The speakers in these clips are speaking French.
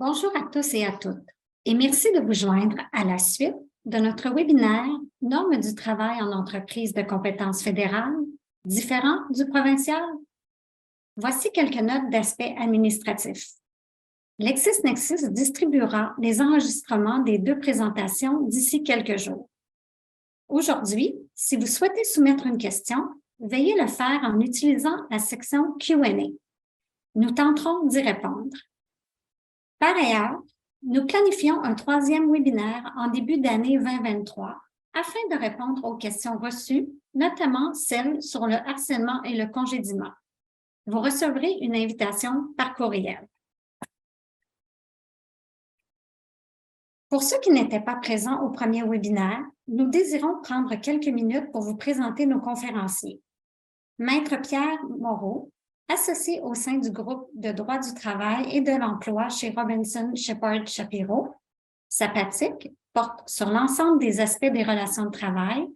Bonjour à tous et à toutes et merci de vous joindre à la suite de notre webinaire Normes du travail en entreprise de compétences fédérales, différent du provincial. Voici quelques notes d'aspect administratif. LexisNexis distribuera les enregistrements des deux présentations d'ici quelques jours. Aujourd'hui, si vous souhaitez soumettre une question, veuillez le faire en utilisant la section Q&A. Nous tenterons d'y répondre. Par ailleurs, nous planifions un troisième webinaire en début d'année 2023 afin de répondre aux questions reçues, notamment celles sur le harcèlement et le congédiement. Vous recevrez une invitation par courriel. Pour ceux qui n'étaient pas présents au premier webinaire, nous désirons prendre quelques minutes pour vous présenter nos conférenciers. Maître Pierre Moreau, associé au sein du groupe de droit du travail et de l'emploi chez Robinson Shepard Shapiro. Sa pratique porte sur l'ensemble des aspects des relations de travail,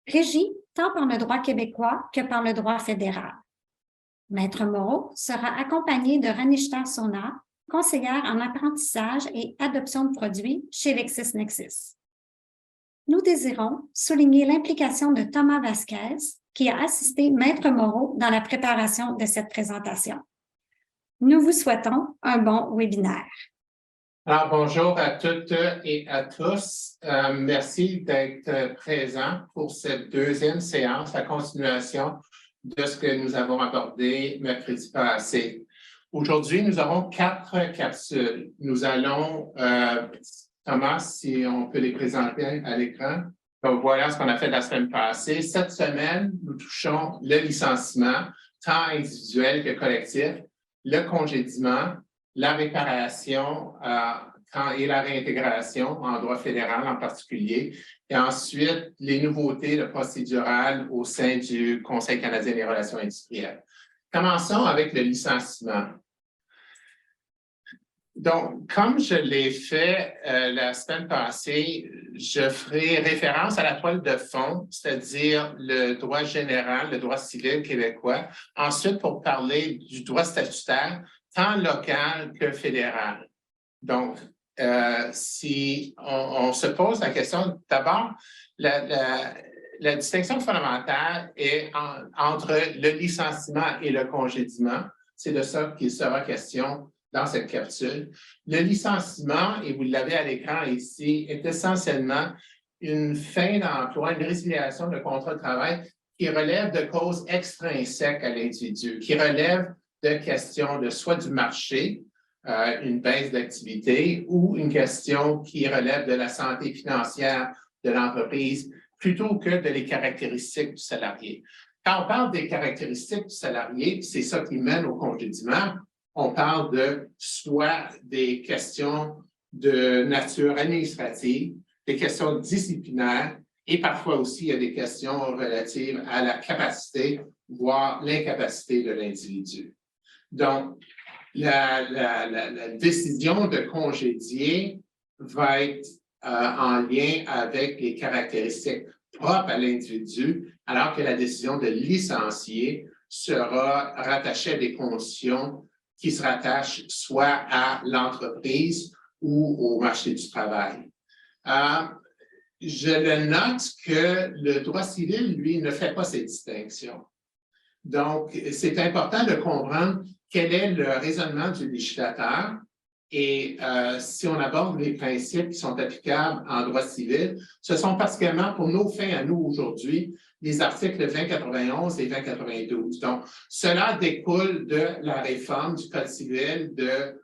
régis tant par le droit québécois que par le droit fédéral. Maître Moreau sera accompagné de Ranishta Sona, conseillère en apprentissage et adoption de produits chez LexisNexis. Nous désirons souligner l'implication de Thomas Vasquez, qui a assisté Maître Moreau dans la préparation de cette présentation. Nous vous souhaitons un bon webinaire. Alors, bonjour à toutes et à tous. Merci d'être présents pour cette deuxième séance, la continuation de ce que nous avons abordé mercredi passé. Aujourd'hui, nous avons 4 capsules. Nous allons, Thomas, si on peut les présenter à l'écran. Donc, voilà ce qu'on a fait la semaine passée. Cette semaine, nous touchons le licenciement, tant individuel que collectif, le congédiement, la réparation et la réintégration en droit fédéral en particulier, et ensuite les nouveautés procédurales au sein du Conseil canadien des relations industrielles. Commençons avec le licenciement. Donc, comme je l'ai fait la semaine passée, je ferai référence à la toile de fond, c'est-à-dire le droit général, le droit civil québécois. Ensuite, pour parler du droit statutaire, tant local que fédéral. Donc, si on se pose la question, d'abord, la distinction fondamentale est entre le licenciement et le congédiement. C'est de ça qu'il sera question dans cette capsule. Le licenciement, et vous l'avez à l'écran ici, est essentiellement une fin d'emploi, une résiliation de contrat de travail qui relève de causes extrinsèques à l'individu, qui relève de questions de soit du marché, une baisse d'activité, ou une question qui relève de la santé financière de l'entreprise, plutôt que de les caractéristiques du salarié. Quand on parle des caractéristiques du salarié, c'est ça qui mène au congédiement. On parle de soit des questions de nature administrative, des questions disciplinaires, et parfois aussi il y a des questions relatives à la capacité, voire l'incapacité de l'individu. Donc, la décision de congédier va être en lien avec les caractéristiques propres à l'individu, alors que la décision de licencier sera rattachée à des conditions qui se rattachent soit à l'entreprise ou au marché du travail. Je le note que le droit civil, lui, ne fait pas ces distinctions. Donc, c'est important de comprendre quel est le raisonnement du législateur et si on aborde les principes qui sont applicables en droit civil, ce sont particulièrement pour nos fins à nous aujourd'hui, les articles 2091 et 2092. Donc, cela découle de la réforme du Code civil de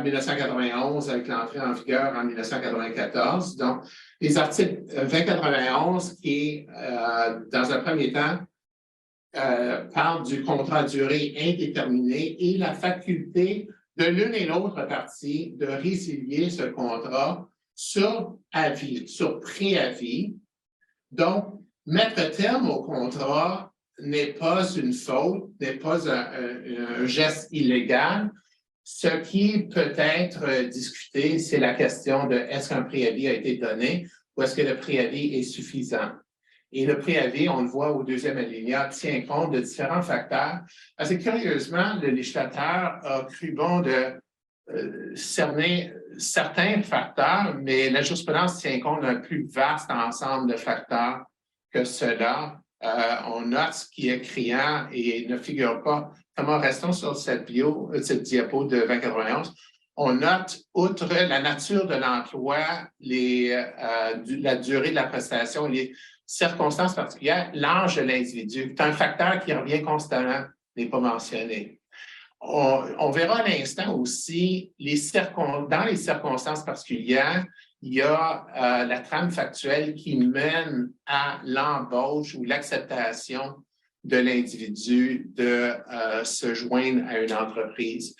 1991 avec l'entrée en vigueur en 1994. Donc, les articles 2091 qui, dans un premier temps, parle du contrat à durée indéterminée et la faculté de l'une et l'autre partie de résilier ce contrat sur avis, sur préavis. Donc, mettre terme au contrat n'est pas une faute, n'est pas un geste illégal. Ce qui peut être discuté, c'est la question de est-ce qu'un préavis a été donné ou est-ce que le préavis est suffisant. Et le préavis, on le voit au deuxième alinéa, tient compte de différents facteurs. Parce que curieusement, le législateur a cru bon de cerner certains facteurs, mais la jurisprudence tient compte d'un plus vaste ensemble de facteurs que cela. On note ce qui est criant et ne figure pas. Comment restons sur cette diapo de 2091. On note, outre la nature de l'emploi, la durée de la prestation, les circonstances particulières, l'âge de l'individu. C'est un facteur qui revient constamment, n'est pas mentionné. On verra à l'instant aussi, dans les circonstances particulières, il y a la trame factuelle qui mène à l'embauche ou l'acceptation de l'individu de se joindre à une entreprise.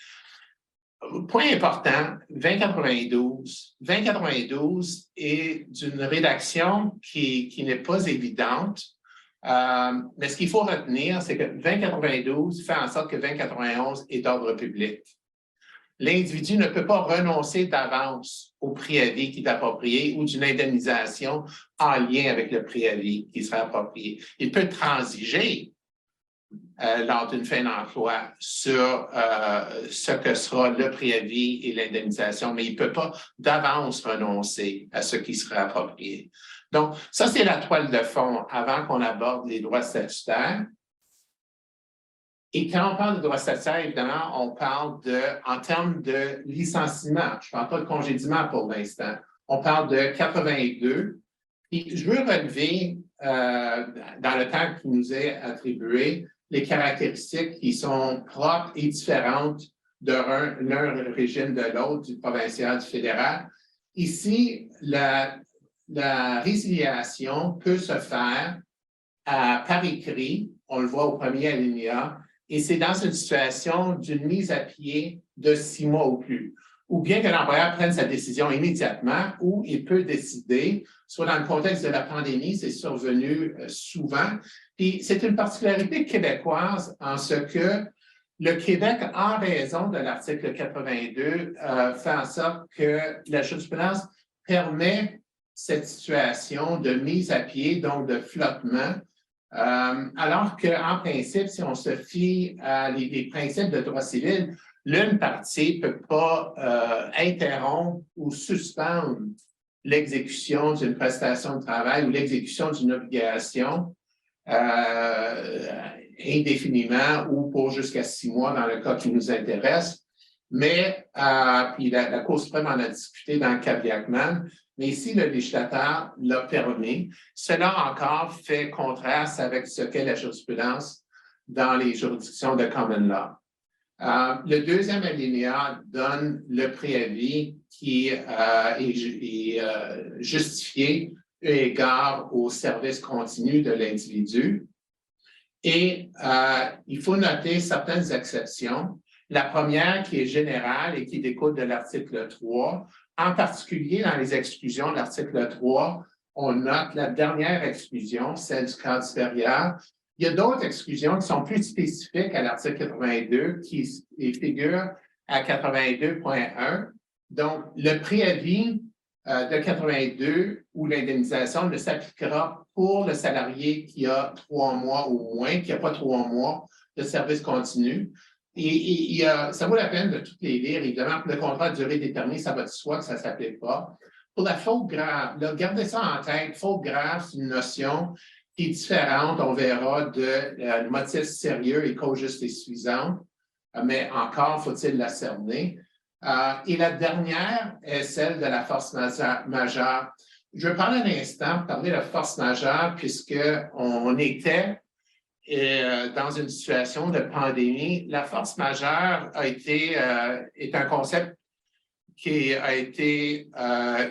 Point important, 2092. 2092 est d'une rédaction qui n'est pas évidente, mais ce qu'il faut retenir, c'est que 2092 fait en sorte que 2091 est d'ordre public. L'individu ne peut pas renoncer d'avance au préavis qui est approprié ou d'une indemnisation en lien avec le préavis qui sera approprié. Il peut transiger lors d'une fin d'emploi sur ce que sera le préavis et l'indemnisation, mais il ne peut pas d'avance renoncer à ce qui sera approprié. Donc, ça, c'est la toile de fond avant qu'on aborde les droits statutaires. Et quand on parle de droits statutaires, évidemment, on parle en termes de licenciement. Je ne parle pas de congédiement pour l'instant. On parle de 82. Et je veux relever, dans le temps qui nous est attribué, les caractéristiques qui sont propres et différentes d'un régime de l'autre, du provincial, du fédéral. Ici, la résiliation peut se faire par écrit, on le voit au premier alinéa, et c'est dans une situation d'une mise à pied de 6 mois ou plus. Ou bien que l'employeur prenne sa décision immédiatement, ou il peut décider, soit dans le contexte de la pandémie, c'est survenu souvent. Puis c'est une particularité québécoise en ce que le Québec, en raison de l'article 82, fait en sorte que la jurisprudence permet cette situation de mise à pied, donc de flottement, alors qu'en principe, si on se fie à les principes de droit civil, l'une partie ne peut pas interrompre ou suspendre l'exécution d'une prestation de travail ou l'exécution d'une obligation indéfiniment ou pour jusqu'à 6 mois dans le cas qui nous intéresse. Mais, puis la Cour suprême en a discuté dans le cas Biakman, mais ici, le législateur l'a permis. Cela encore fait contraste avec ce qu'est la jurisprudence dans les juridictions de common law. Le deuxième alinéa donne le préavis qui est justifié eu égard au service continu de l'individu. Et il faut noter certaines exceptions. La première qui est générale et qui découle de l'article 3, en particulier dans les exclusions de l'article 3, on note la dernière exclusion, celle du cadre supérieur. Il y a d'autres exclusions qui sont plus spécifiques à l'article 82 qui figurent à 82.1. Donc, le préavis de 82 ou l'indemnisation ne s'appliquera pour le salarié qui a 3 mois ou moins, qui n'a pas 3 mois de service continu. Et ça vaut la peine de toutes les lire. Évidemment, pour le contrat de durée déterminée, ça va de soi que ça ne s'applique pas. Pour la faute grave, là, gardez ça en tête. Faute grave, c'est une notion qui est différente, on verra, de motif sérieux et cause juste et suffisante. Mais encore, faut-il la cerner. Et la dernière est celle de la force majeure. Je vais parler un instant, parler de force majeure, puisqu'on était dans une situation de pandémie. La force majeure est un concept qui a été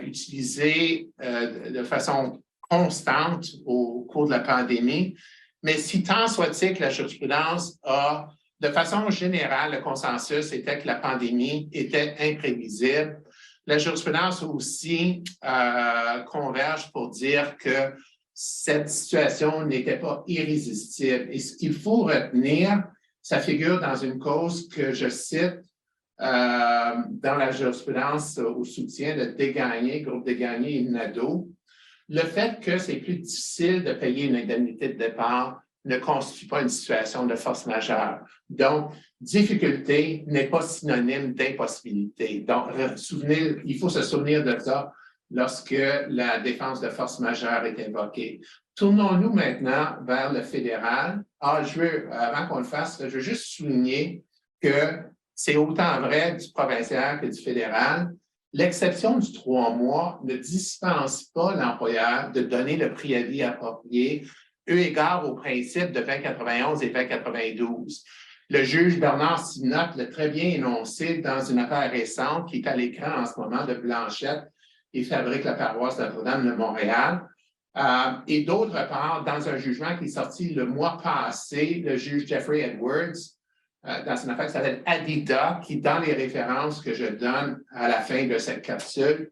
utilisé de façon constante au cours de la pandémie, mais si tant soit-il que la jurisprudence a, de façon générale, le consensus était que la pandémie était imprévisible. La jurisprudence aussi converge pour dire que cette situation n'était pas irrésistible. Et ce qu'il faut retenir, ça figure dans une cause que je cite dans la jurisprudence au soutien de Desgagnés, groupe Desgagnés et Nadeau, le fait que c'est plus difficile de payer une indemnité de départ ne constitue pas une situation de force majeure. Donc, difficulté n'est pas synonyme d'impossibilité. Donc, il faut se souvenir de ça lorsque la défense de force majeure est invoquée. Tournons-nous maintenant vers le fédéral. Avant qu'on le fasse, je veux juste souligner que c'est autant vrai du provincial que du fédéral. L'exception du 3 mois ne dispense pas l'employeur de donner le préavis approprié, eu égard aux principes de 2091 et 2092. Le juge Bernard Simonotte l'a très bien énoncé dans une affaire récente qui est à l'écran en ce moment de Blanchette et Fabrique la paroisse Notre-Dame de Montréal. Et d'autre part, dans un jugement qui est sorti le mois passé, le juge Jeffrey Edwards, dans une affaire qui s'appelle Adida, qui, dans les références que je donne à la fin de cette capsule,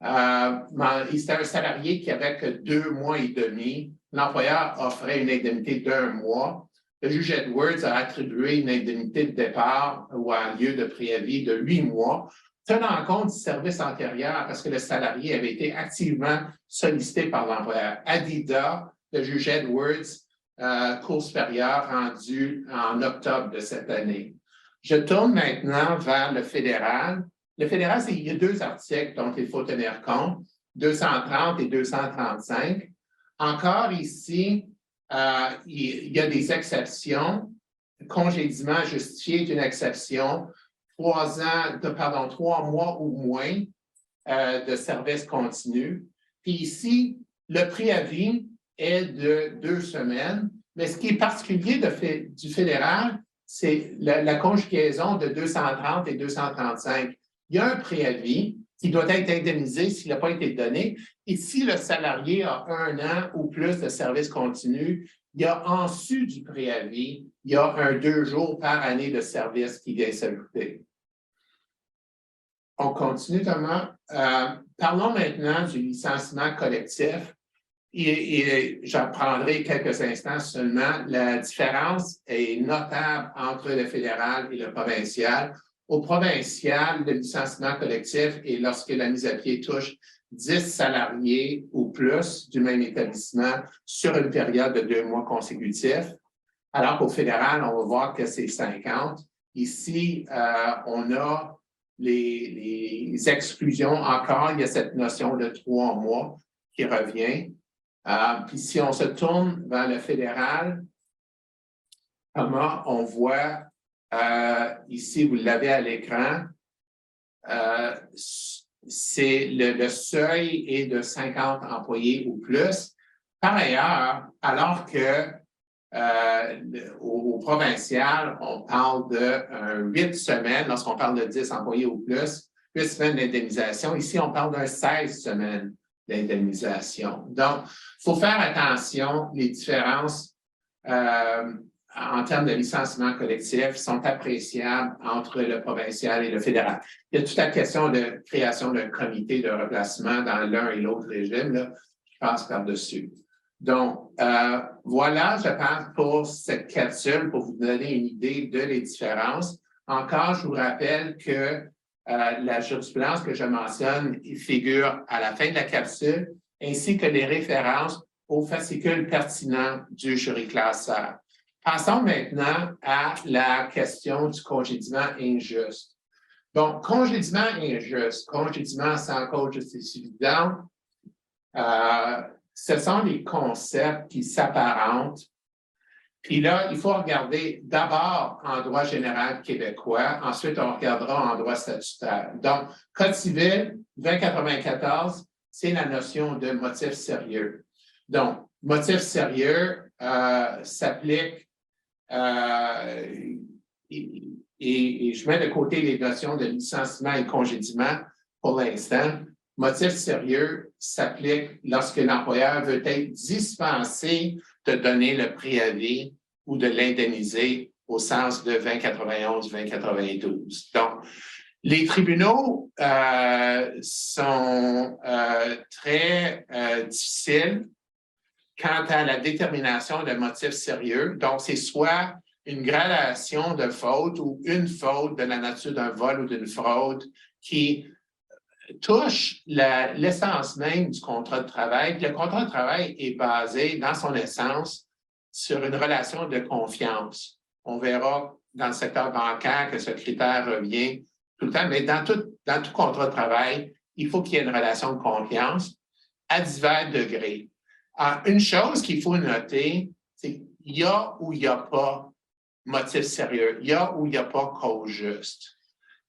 c'était un salarié qui avait que 2 mois et demi. L'employeur offrait une indemnité d'1 mois. Le juge Edwards a attribué une indemnité de départ ou un lieu de préavis de 8 mois, tenant compte du service antérieur parce que le salarié avait été activement sollicité par l'employeur. Adida, le juge Edwards, Cour supérieure rendu en octobre de cette année. Je tourne maintenant vers le fédéral. Le fédéral, il y a 2 articles dont il faut tenir compte, 230 et 235. Encore ici, il y a des exceptions. Congédiement justifié est une exception. 3 mois ou moins de service continu. Puis ici, le préavis est de 2 semaines, mais ce qui est particulier du fédéral, c'est la conjugaison de 230 et 235. Il y a un préavis qui doit être indemnisé s'il n'a pas été donné. Et si le salarié a 1 an ou plus de service continu, il y a en sus du préavis, il y a un 2 jours par année de service qui vient s'ajouter. On continue, Thomas. Parlons maintenant du licenciement collectif. Et j'en prendrai quelques instants seulement. La différence est notable entre le fédéral et le provincial. Au provincial, le licenciement collectif est lorsque la mise à pied touche 10 salariés ou plus du même établissement sur une période de 2 mois consécutifs, alors qu'au fédéral, on va voir que c'est 50. Ici, on a les exclusions. Encore, il y a cette notion de 3 mois qui revient. Puis si on se tourne vers le fédéral, comment on voit ici, vous l'avez à l'écran, c'est le seuil est de 50 employés ou plus. Par ailleurs, alors que au provincial, on parle de 8 semaines, lorsqu'on parle de 10 employés ou plus, 8 semaines d'indemnisation. Ici, on parle d'un 16 semaines d'indemnisation. Donc, il faut faire attention, les différences en termes de licenciement collectif sont appréciables entre le provincial et le fédéral. Il y a toute la question de création d'un comité de remplacement dans l'un et l'autre régime, là, je passe par-dessus. Donc, voilà, je pense, pour cette capsule, pour vous donner une idée de les différences. Encore, je vous rappelle que la jurisprudence que je mentionne figure à la fin de la capsule, ainsi que les références aux fascicules pertinents du jury classeur. Passons maintenant à la question du congédiement injuste. Donc, congédiement injuste, congédiement sans cause justifiante, ce sont des concepts qui s'apparentent. Puis là, il faut regarder d'abord en droit général québécois, ensuite on regardera en droit statutaire. Donc, Code civil 2094, c'est la notion de motif sérieux. Donc, motif sérieux s'applique et je mets de côté les notions de licenciement et congédiement pour l'instant. Motif sérieux s'applique lorsque l'employeur veut être dispensé de donner le préavis ou de l'indemniser au sens de 2091-2092. Donc, les tribunaux sont très difficiles quant à la détermination de motifs sérieux. Donc, c'est soit une gradation de faute ou une faute de la nature d'un vol ou d'une fraude qui touche l'essence même du contrat de travail. Le contrat de travail est basé, dans son essence, sur une relation de confiance. On verra dans le secteur bancaire que ce critère revient tout le temps, mais dans tout contrat de travail, il faut qu'il y ait une relation de confiance à divers degrés. Une chose qu'il faut noter, c'est qu'il y a ou il n'y a pas motif sérieux, il y a ou il n'y a pas cause juste.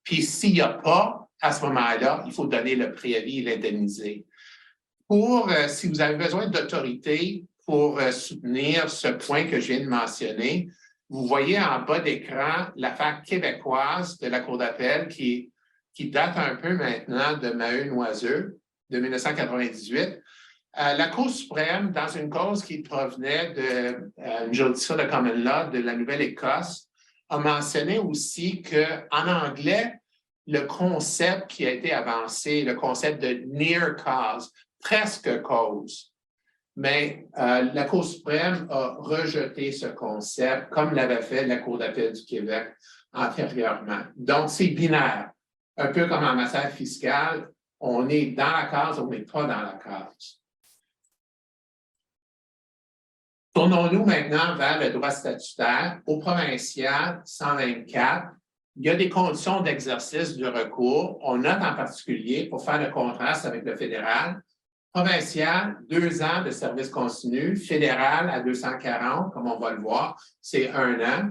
Puis s'il n'y a pas, à ce moment-là, il faut donner le préavis et l'indemniser. Si vous avez besoin d'autorité pour soutenir ce point que je viens de mentionner, vous voyez en bas d'écran l'affaire québécoise de la Cour d'appel qui date un peu maintenant de Maheu-Noiseux de 1998. La Cour suprême, dans une cause qui provenait d'une juridiction de common law de la Nouvelle-Écosse, a mentionné aussi qu'en anglais, le concept qui a été avancé, le concept de near cause, presque cause. Mais la Cour suprême a rejeté ce concept, comme l'avait fait la Cour d'appel du Québec antérieurement. Donc, c'est binaire. Un peu comme en matière fiscale, on est dans la case, on n'est pas dans la case. Tournons-nous maintenant vers le droit statutaire. Au provincial 124, il y a des conditions d'exercice du recours. On note en particulier, pour faire le contraste avec le fédéral, provincial, 2 ans de service continu, fédéral à 240, comme on va le voir, c'est 1 an.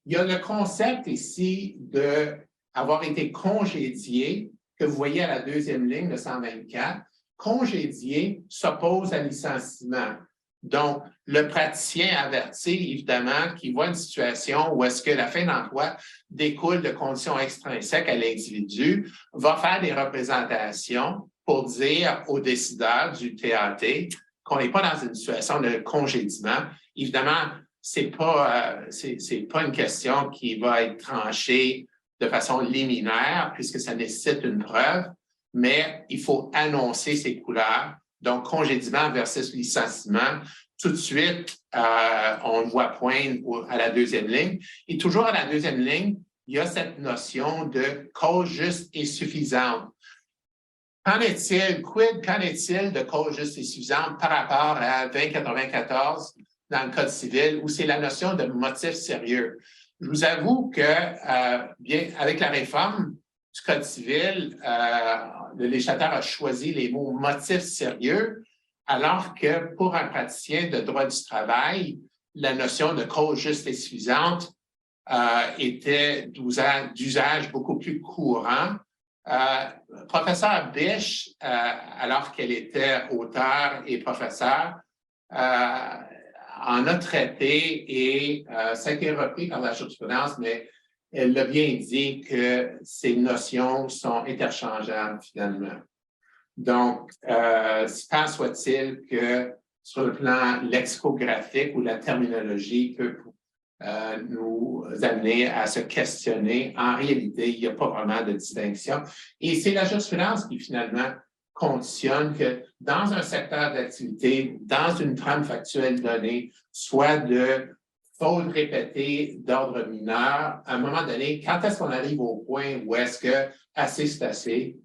Il y a le concept ici d'avoir été congédié, que vous voyez à la 2e ligne de 124. Congédié s'oppose à licenciement. Donc, le praticien averti, évidemment, qui voit une situation où est-ce que la fin d'emploi découle de conditions extrinsèques à l'individu, va faire des représentations pour dire aux décideurs du TAT qu'on n'est pas dans une situation de congédiement. Évidemment, c'est pas une question qui va être tranchée de façon liminaire, puisque ça nécessite une preuve, mais il faut annoncer ses couleurs. Donc, congédiement versus licenciement, tout de suite, on le voit poindre à la 2e ligne. Et toujours à la 2e ligne, il y a cette notion de cause juste et suffisante. Qu'en est-il de cause juste et suffisante par rapport à 2094 dans le Code civil, où c'est la notion de motif sérieux? Je vous avoue que, bien, avec la réforme du Code civil, le législateur a choisi les mots motif sérieux, alors que pour un praticien de droit du travail, la notion de cause juste et suffisante était d'usage beaucoup plus courant. Professeur Bish, alors qu'elle était auteure et professeure, en a traité et ça a été repris par la jurisprudence, mais elle l'a bien dit que ces notions sont interchangeables finalement. Donc, tant soit-il que sur le plan lexicographique ou la terminologie peut nous amener à se questionner. En réalité, il n'y a pas vraiment de distinction. Et c'est la jurisprudence qui finalement conditionne que dans un secteur d'activité, dans une trame factuelle donnée, soit de fautes répétées d'ordre mineur, à un moment donné, quand est-ce qu'on arrive au point où est-ce que assez c'est assez?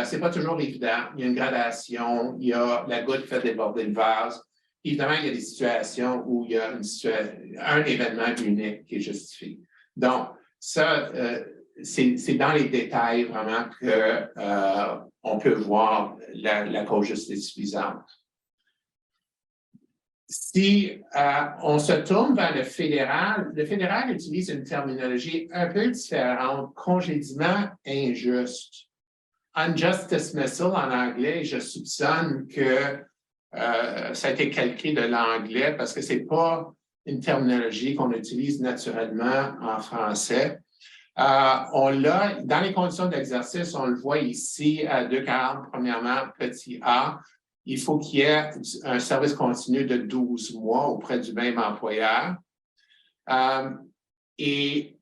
C'est pas toujours évident. Il y a une gradation, il y a la goutte qui fait déborder le vase. Évidemment, il y a des situations où il y a un événement unique qui est justifié. Donc, ça, c'est dans les détails vraiment qu'on peut voir la cause juste et suffisante. Si on se tourne vers le fédéral utilise une terminologie un peu différente, congédiement injuste. Unjust dismissal en anglais, je soupçonne que ça a été calqué de l'anglais parce que ce n'est pas une terminologie qu'on utilise naturellement en français. On l'a, dans les conditions d'exercice, on le voit ici à 240, premièrement, petit a, il faut qu'il y ait un service continu de 12 mois auprès du même employeur. Il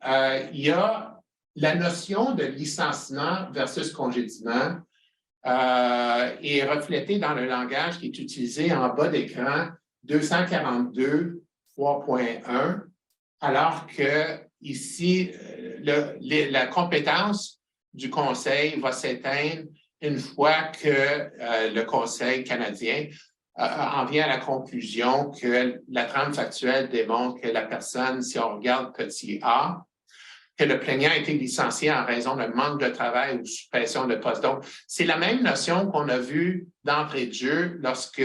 y a la notion de licenciement versus congédiement est reflétée dans le langage qui est utilisé en bas d'écran 242 3.1, alors que ici, la compétence du Conseil va s'éteindre une fois que le Conseil canadien en vient à la conclusion que la trame factuelle démontre que la personne, si on regarde petit a, que le plaignant a été licencié en raison d'un manque de travail ou suppression de poste. Donc, c'est la même notion qu'on a vue d'entrée de jeu lorsque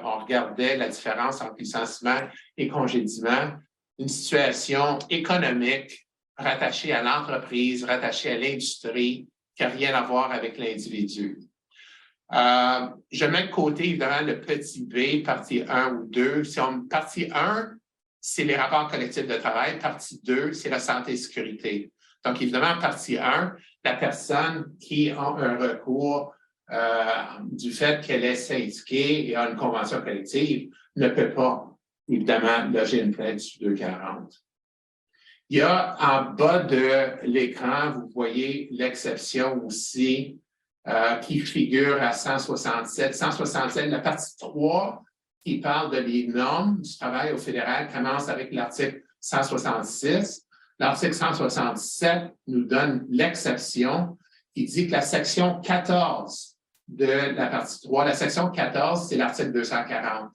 on regardait la différence entre licenciement et congédiement, une situation économique rattachée à l'entreprise, rattachée à l'industrie, qui n'a rien à voir avec l'individu. Je mets de côté, évidemment, le petit b, partie 1 ou 2. Si on partie 1, c'est les rapports collectifs de travail. Partie 2, c'est la santé et sécurité. Donc, évidemment, partie 1, la personne qui a un recours du fait qu'elle est syndiquée et a une convention collective ne peut pas, évidemment, loger une plainte sur 240. Il y a en bas de l'écran, vous voyez l'exception aussi qui figure à 167. 167, la partie 3, qui parle de les normes du travail au fédéral, commence avec l'article 166. L'article 167 nous donne l'exception qui dit que la section 14 de la partie 3, la section 14, c'est l'article 240.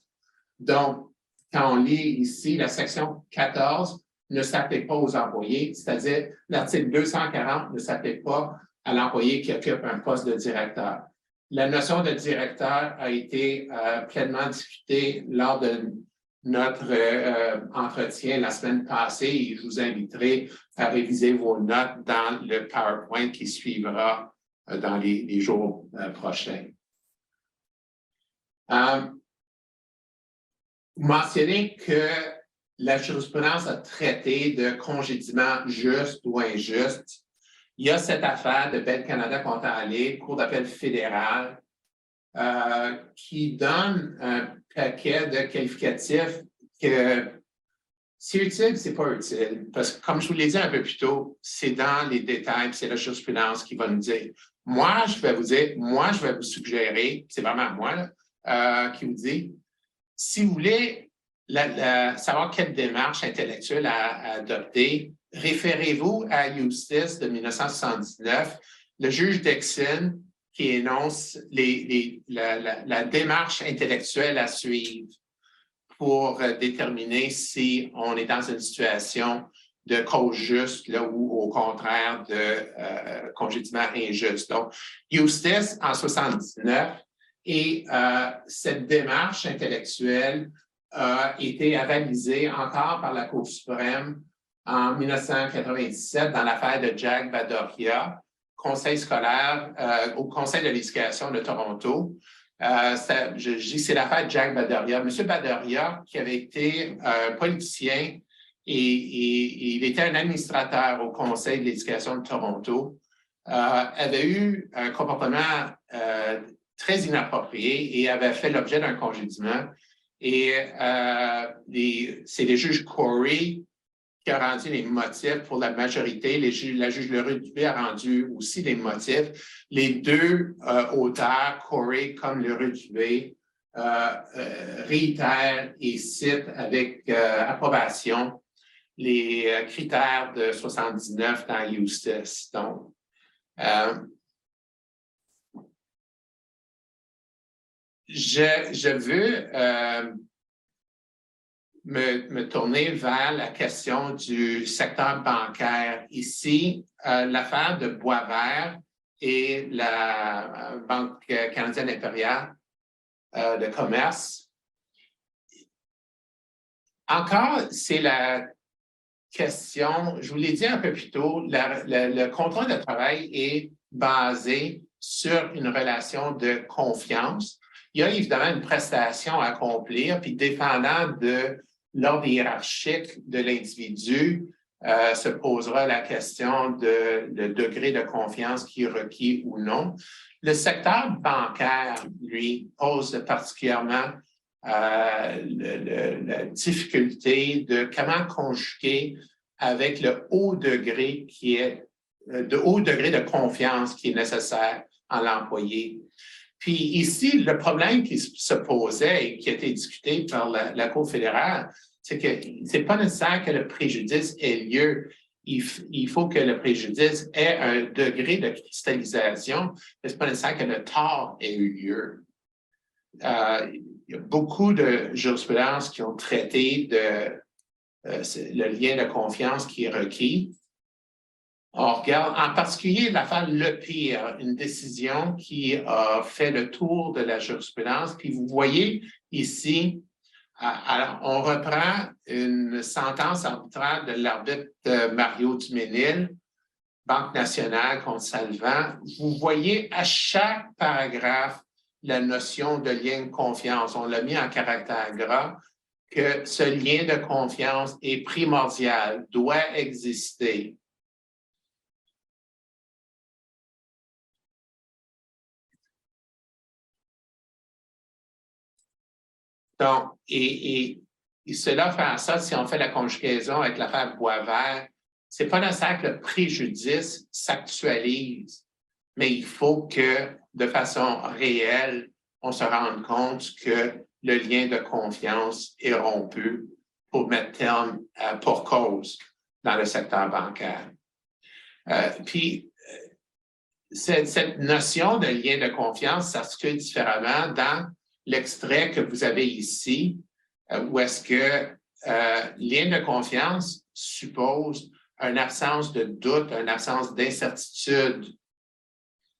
Donc, quand on lit ici, la section 14 ne s'applique pas aux employés, c'est-à-dire l'article 240 ne s'applique pas à l'employé qui occupe un poste de directeur. La notion de directeur a été pleinement discutée lors de notre entretien la semaine passée et je vous inviterai à réviser vos notes dans le PowerPoint qui suivra dans les jours prochains. Vous mentionnez que la jurisprudence a traité de congédiement juste ou injuste. Il y a cette affaire de Bell Canada contre Allé, Cour d'appel fédérale, qui donne un paquet de qualificatifs que c'est utile, c'est pas utile. Parce que, comme je vous l'ai dit un peu plus tôt, c'est dans les détails, c'est la jurisprudence qui va nous dire. Moi, je vais vous suggérer, c'est vraiment moi là, qui vous dit, si vous voulez savoir quelle démarche intellectuelle à adopter, référez-vous à Justice de 1979, le juge Dixon qui énonce la démarche intellectuelle à suivre pour déterminer si on est dans une situation de cause juste là, ou au contraire de congédiement injuste. Donc, Justice en 1979 et cette démarche intellectuelle a été avalisée encore par la Cour suprême en 1997 dans l'affaire de Jack Badoria, conseil scolaire au Conseil de l'éducation de Toronto. Je dis c'est l'affaire Jack Badoria. M. Badoria, qui avait été politicien et il était un administrateur au Conseil de l'éducation de Toronto, avait eu un comportement très inapproprié et avait fait l'objet d'un congédiement. Et c'est les juges Corey qui a rendu les motifs pour la majorité. La juge Leroux-Dubé a rendu aussi les motifs. Les deux auteurs, Corey comme Leroux-Dubé, réitèrent et citent avec approbation les critères de 79 dans Justice. Donc, je veux me tourner vers la question du secteur bancaire. Ici, l'affaire de Boisvert et la Banque canadienne impériale de commerce. Encore, c'est la question, je vous l'ai dit un peu plus tôt, le contrat de travail est basé sur une relation de confiance. Il y a évidemment une prestation à accomplir, puis dépendant de l'ordre hiérarchique de l'individu, se posera la question de le degré de confiance qui est requis ou non. Le secteur bancaire, lui, pose particulièrement la difficulté de comment conjuguer avec le haut degré de confiance qui est nécessaire en l'employé. Puis ici, le problème qui se posait et qui a été discuté par la Cour fédérale, c'est que ce n'est pas nécessaire que le préjudice ait lieu. Il faut que le préjudice ait un degré de cristallisation, mais ce n'est pas nécessaire que le tort ait eu lieu. il y a beaucoup de jurisprudences qui ont traité de le lien de confiance qui est requis. On regarde en particulier l'affaire Le Pire, une décision qui a fait le tour de la jurisprudence. Puis vous voyez ici, alors on reprend une sentence arbitraire de l'arbitre Mario Duménil, Banque nationale contre Salvant. Vous voyez à chaque paragraphe la notion de lien de confiance. On l'a mis en caractère gras, que ce lien de confiance est primordial, doit exister. Donc, et cela fait en sorte, si on fait la conjugaison avec l'affaire Boisvert, c'est pas nécessaire que le préjudice s'actualise, mais il faut que, de façon réelle, on se rende compte que le lien de confiance est rompu pour mettre terme pour cause dans le secteur bancaire. Puis, cette notion de lien de confiance s'articule différemment dans l'extrait que vous avez ici, où est-ce que lien de confiance suppose une absence de doute, une absence d'incertitude.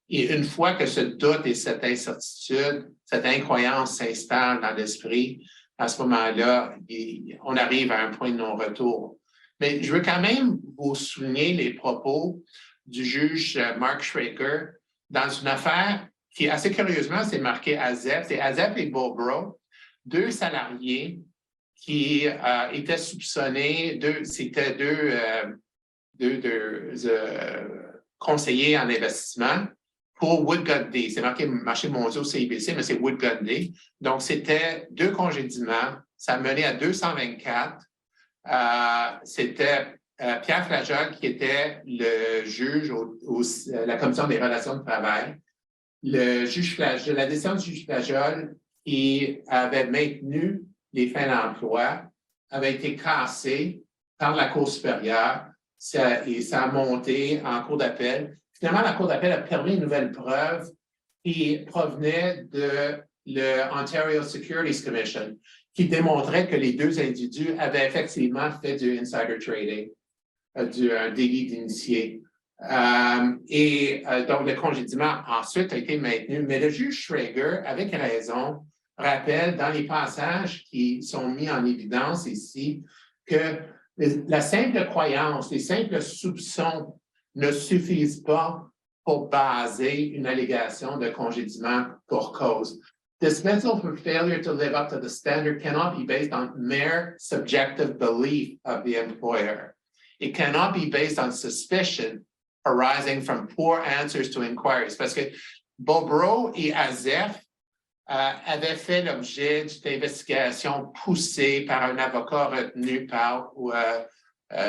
Et une fois que ce doute et cette incertitude, cette incroyance s'installe dans l'esprit, à ce moment-là, on arrive à un point de non-retour. Mais je veux quand même vous souligner les propos du juge Mark Schrager dans une affaire qui, assez curieusement, c'est marqué AZEF. C'est AZEF et Bobro, deux salariés qui étaient soupçonnés, c'était deux conseillers en investissement pour Wood Gundy. C'est marqué marché mondial CIBC, mais c'est Wood Gundy. Donc, c'était deux congédiements. Ça a mené à 224. C'était Pierre Flageol qui était le juge à la Commission des relations de travail. Le juge Flageol, la décision du juge Flageol qui avait maintenu les fins d'emploi avait été cassée par la Cour supérieure et ça a monté en Cour d'appel. Finalement, la Cour d'appel a permis une nouvelle preuve qui provenait de l'Ontario Securities Commission, qui démontrait que les deux individus avaient effectivement fait du insider trading, un délit d'initié. Donc, le congédiement ensuite a été maintenu, mais le juge Schrager, avec raison, rappelle dans les passages qui sont mis en évidence ici que la simple croyance, les simples soupçons ne suffisent pas pour baser une allégation de congédiement pour cause. Dismissal for failure to live up to the standard cannot be based on mere subjective belief of the employer. It cannot be based on suspicion arising from poor answers to inquiries. Parce que Bobro et AZEF avaient fait l'objet d'une investigation poussée par un avocat retenu par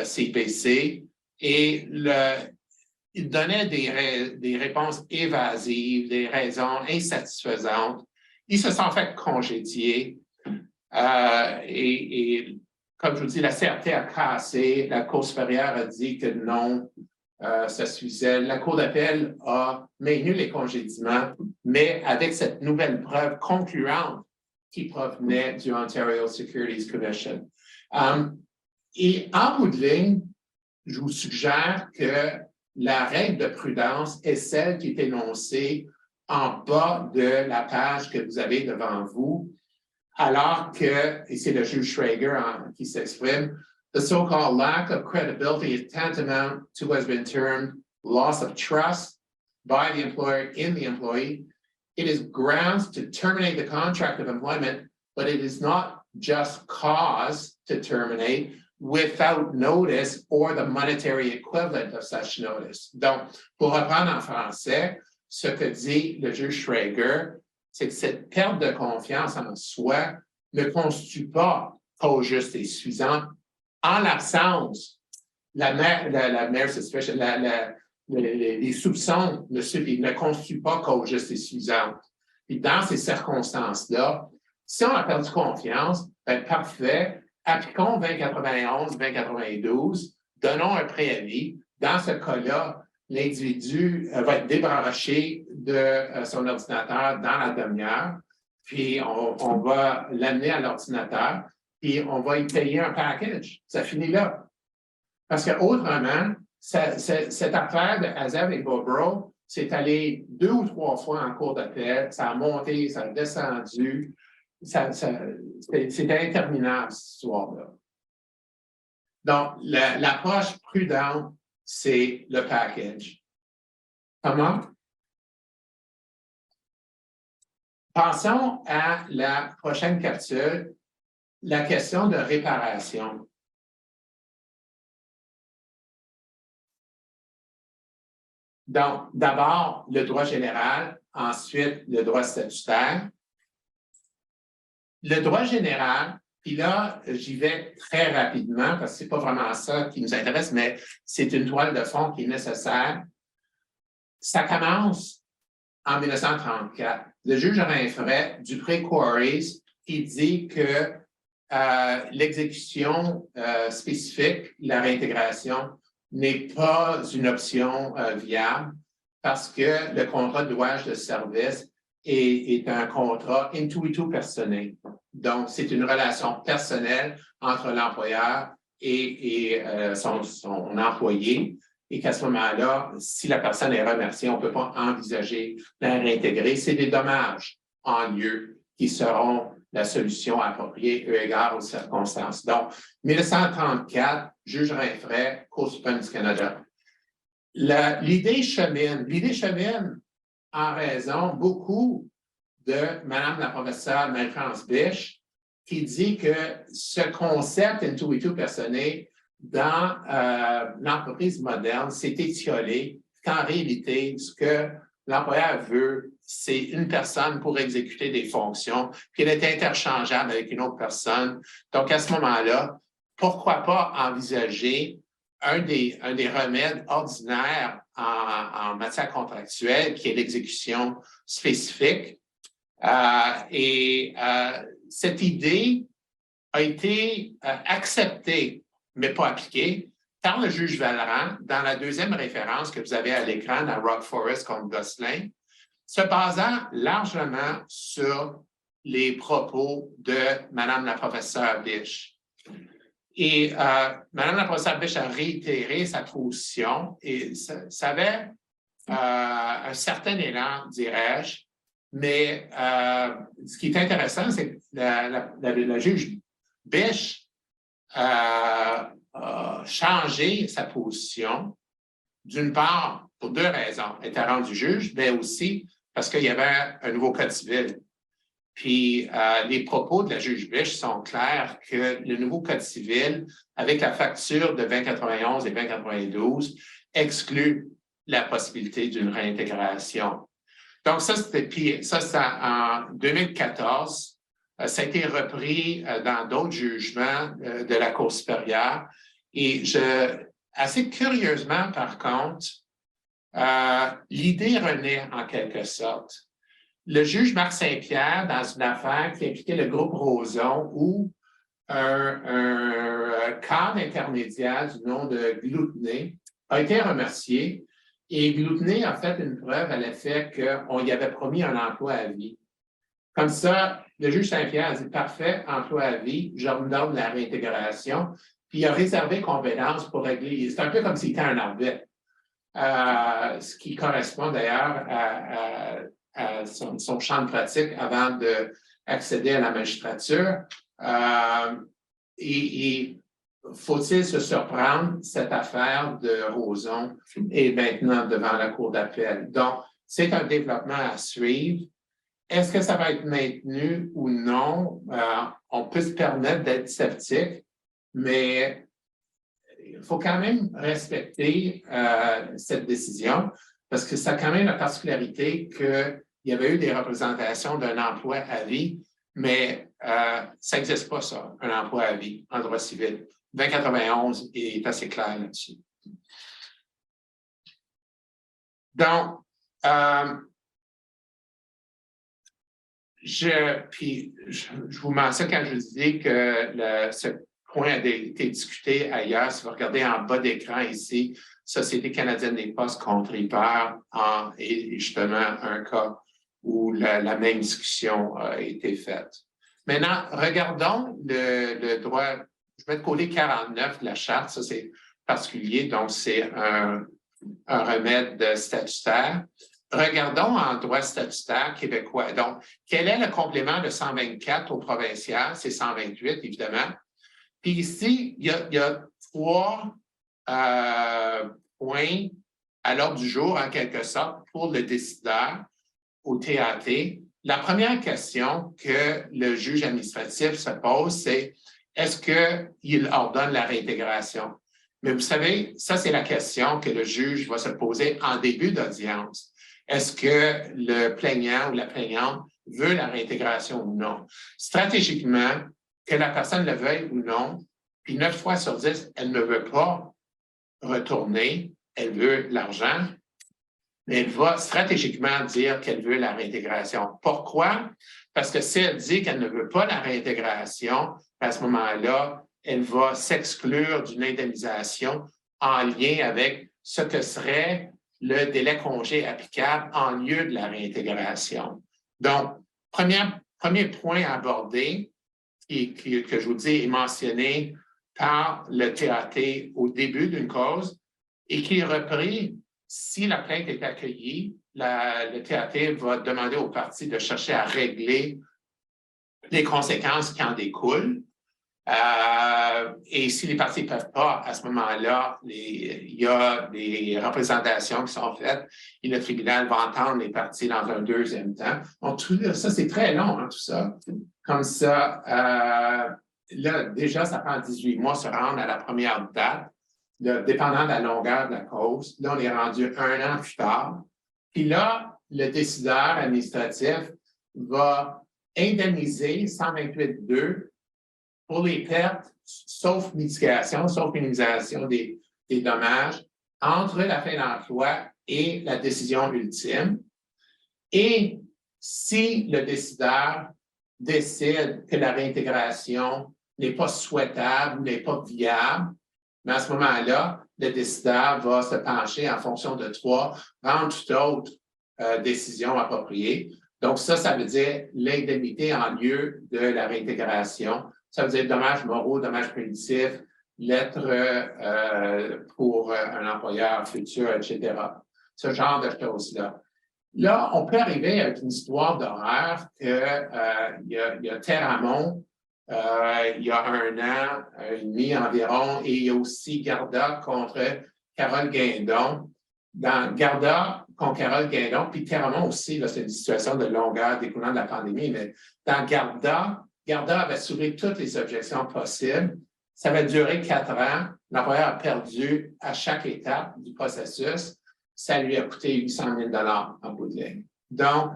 CPC et il donnait des réponses évasives, des raisons insatisfaisantes. Ils se sont fait congédier et comme je vous dis, la CRT a cassé, la Cour supérieure a dit que non, ça suffisait. La Cour d'appel a maintenu les congédiements, mais avec cette nouvelle preuve concluante qui provenait du Ontario Securities Commission. Et en bout de ligne, je vous suggère que la règle de prudence est celle qui est énoncée en bas de la page que vous avez devant vous, alors que, et c'est le juge Schrager qui s'exprime, the so-called lack of credibility is tantamount to what has been termed loss of trust by the employer in the employee. It is grounds to terminate the contract of employment, but it is not just cause to terminate without notice or the monetary equivalent of such notice. Donc, pour reprendre en français, ce que dit le juge Schrager, c'est que cette perte de confiance en soi ne constitue pas cause juste et suffisante en l'absence, les soupçons ne constituent pas cause juste et suffisante. Et dans ces circonstances-là, si on a perdu confiance, ben parfait, appliquons 2091, 2092, donnons un préavis. Dans ce cas-là, l'individu va être débranché de son ordinateur dans la demi-heure. puis on va l'amener à l'ordinateur, puis on va y payer un package. Ça finit là. Parce que autrement, cette affaire de Azev et Bobrow, c'est allé 2 ou 3 fois en cours d'appel, ça a monté, ça a descendu, c'était interminable, cette histoire-là. Donc, l'approche prudente, c'est le package. Comment? Passons à la prochaine capsule, la question de réparation. Donc, d'abord, le droit général, ensuite, le droit statutaire. Le droit général, puis là, j'y vais très rapidement parce que ce n'est pas vraiment ça qui nous intéresse, mais c'est une toile de fond qui est nécessaire. Ça commence en 1934. Le juge Rinfret, Dupré-Quarries, il dit que l'exécution spécifique, la réintégration, n'est pas une option viable parce que le contrat de louage de service est un contrat intuitu personnel. Donc, c'est une relation personnelle entre l'employeur et son employé, et qu'à ce moment-là, si la personne est remerciée, on ne peut pas envisager de la réintégrer. C'est des dommages en lieu qui seront la solution appropriée eu égard aux circonstances. Donc, 1934, juge Rinfret, Cour suprême du Canada. L'idée chemine en raison beaucoup de Mme la professeure Marie-France Biche, qui dit que ce concept intuitu personnel dans l'entreprise moderne s'est étiolé, qu'en réalité, ce que l'employeur veut, c'est une personne pour exécuter des fonctions, puis elle est interchangeable avec une autre personne. Donc, à ce moment-là, pourquoi pas envisager un des remèdes ordinaires en matière contractuelle, qui est l'exécution spécifique. Cette idée a été acceptée, mais pas appliquée, par le juge Vallerand dans la deuxième référence que vous avez à l'écran, dans Rock Forest contre Gosselin, se basant largement sur les propos de Mme la professeure Biche. Et Mme la professeure Biche a réitéré sa position et ça avait un certain élan, dirais-je, mais ce qui est intéressant, c'est que la juge Biche a changé sa position, d'une part, pour 2 raisons. Elle était rendue juge, mais aussi parce qu'il y avait un nouveau code civil. Puis, les propos de la juge Biche sont clairs que le nouveau code civil, avec la facture de 2091 et 2092, exclut la possibilité d'une réintégration. Donc, ça, c'était en 2014. Ça a été repris dans d'autres jugements de la Cour supérieure. Et assez curieusement, par contre, l'idée renaît en quelque sorte. Le juge Marc Saint-Pierre, dans une affaire qui impliquait le groupe Roson, où un cadre intermédiaire du nom de Gloutenay a été remercié. Et Gloutenay a fait une preuve à l'effet qu'on lui avait promis un emploi à vie. Comme ça, le juge Saint-Pierre a dit « Parfait, emploi à vie, j'ordonne la réintégration ». Puis il a réservé compétence pour régler. C'est un peu comme s'il était un arbitre, ce qui correspond d'ailleurs à son champ de pratique avant d'accéder à la magistrature. Et faut-il se surprendre, cette affaire de Roson est maintenant devant la Cour d'appel. Donc, c'est un développement à suivre. Est-ce que ça va être maintenu ou non? On peut se permettre d'être sceptique, mais il faut quand même respecter cette décision parce que ça a quand même la particularité qu'il y avait eu des représentations d'un emploi à vie, mais ça n'existe pas, ça, un emploi à vie en droit civil. 2091 est assez clair là-dessus. Donc, je vous mentionne quand je disais que ce point a été discuté ailleurs. Si vous regardez en bas d'écran ici, Société canadienne des postes contre Hyper, et justement un cas où la même discussion a été faite. Maintenant, regardons le droit, je vais te coller 49 de la Charte, ça c'est particulier, donc c'est un remède statutaire. Regardons en droit statutaire québécois. Donc, quel est le complément de 124 au provincial? C'est 128, évidemment. Puis ici, il y a 3 points à l'ordre du jour, en quelque sorte, pour le décideur au TAT. La première question que le juge administratif se pose, c'est est-ce qu'il ordonne la réintégration? Mais vous savez, ça, c'est la question que le juge va se poser en début d'audience. Est-ce que le plaignant ou la plaignante veut la réintégration ou non? Stratégiquement, que la personne le veuille ou non, puis 9 fois sur 10, elle ne veut pas retourner, elle veut l'argent, mais elle va stratégiquement dire qu'elle veut la réintégration. Pourquoi? Parce que si elle dit qu'elle ne veut pas la réintégration, à ce moment-là, elle va s'exclure d'une indemnisation en lien avec ce que serait le délai congé applicable en lieu de la réintégration. Donc, premier point à aborder, que je vous dis est mentionné par le TAT au début d'une cause et qui est repris si la plainte est accueillie, le TAT va demander aux parties de chercher à régler les conséquences qui en découlent. Et si les parties ne peuvent pas, à ce moment-là, il y a des représentations qui sont faites et le tribunal va entendre les parties dans un deuxième temps. Donc, ça, c'est très long, hein, tout ça. Comme ça, là, déjà, ça prend 18 mois se rendre à la première date, dépendant de la longueur de la cause. Là, on est rendu 1 an plus tard. Puis là, le décideur administratif va indemniser 128.2 pour les pertes, sauf mitigation, sauf minimisation des dommages, entre la fin d'emploi et la décision ultime. Et si le décideur décide que la réintégration n'est pas souhaitable ou n'est pas viable, mais à ce moment-là, le décideur va se pencher en fonction de 3, rendre toute autre décision appropriée. Donc, ça veut dire l'indemnité en lieu de la réintégration. Ça veut dire dommages moraux, dommages punitifs, lettres pour un employeur futur, etc. Ce genre de choses-là. Là, on peut arriver avec une histoire d'horreur qu'il y a Terramont, il y a 1 an et demi environ, et il y a aussi Garda contre Carole Guindon. Dans Garda contre Carole Guindon, puis Terramont aussi, c'est une situation de longueur découlant de la pandémie, mais dans Garda avait soulevé toutes les objections possibles. Ça avait duré 4 ans. L'employeur a perdu à chaque étape du processus. Ça lui a coûté 800 000 en bout de ligne. Donc,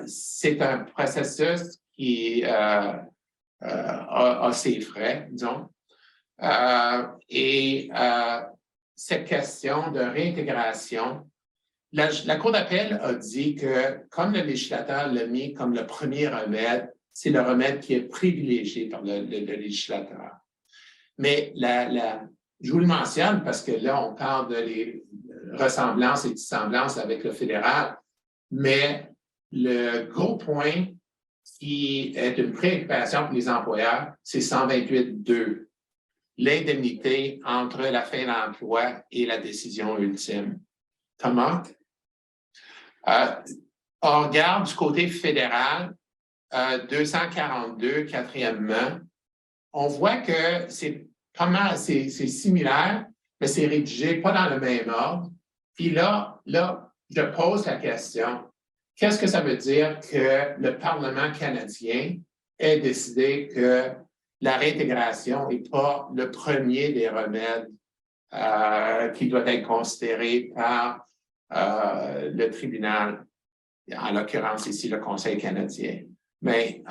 c'est un processus qui a ses frais, disons. Cette question de réintégration, la Cour d'appel a dit que, comme le législateur l'a mis comme le premier remède, c'est le remède qui est privilégié par le législateur. Mais je vous le mentionne parce que là, on parle de les ressemblances et dissemblances avec le fédéral, mais le gros point qui est une préoccupation pour les employeurs, c'est 128.2, l'indemnité entre la fin d'emploi et la décision ultime. Comment? On regarde du côté fédéral, 242, quatrièmement, on voit que c'est similaire, mais c'est rédigé pas dans le même ordre. Puis là, je pose la question, qu'est-ce que ça veut dire que le Parlement canadien ait décidé que la réintégration n'est pas le premier des remèdes qui doit être considéré par le tribunal, en l'occurrence ici le Conseil canadien. Mais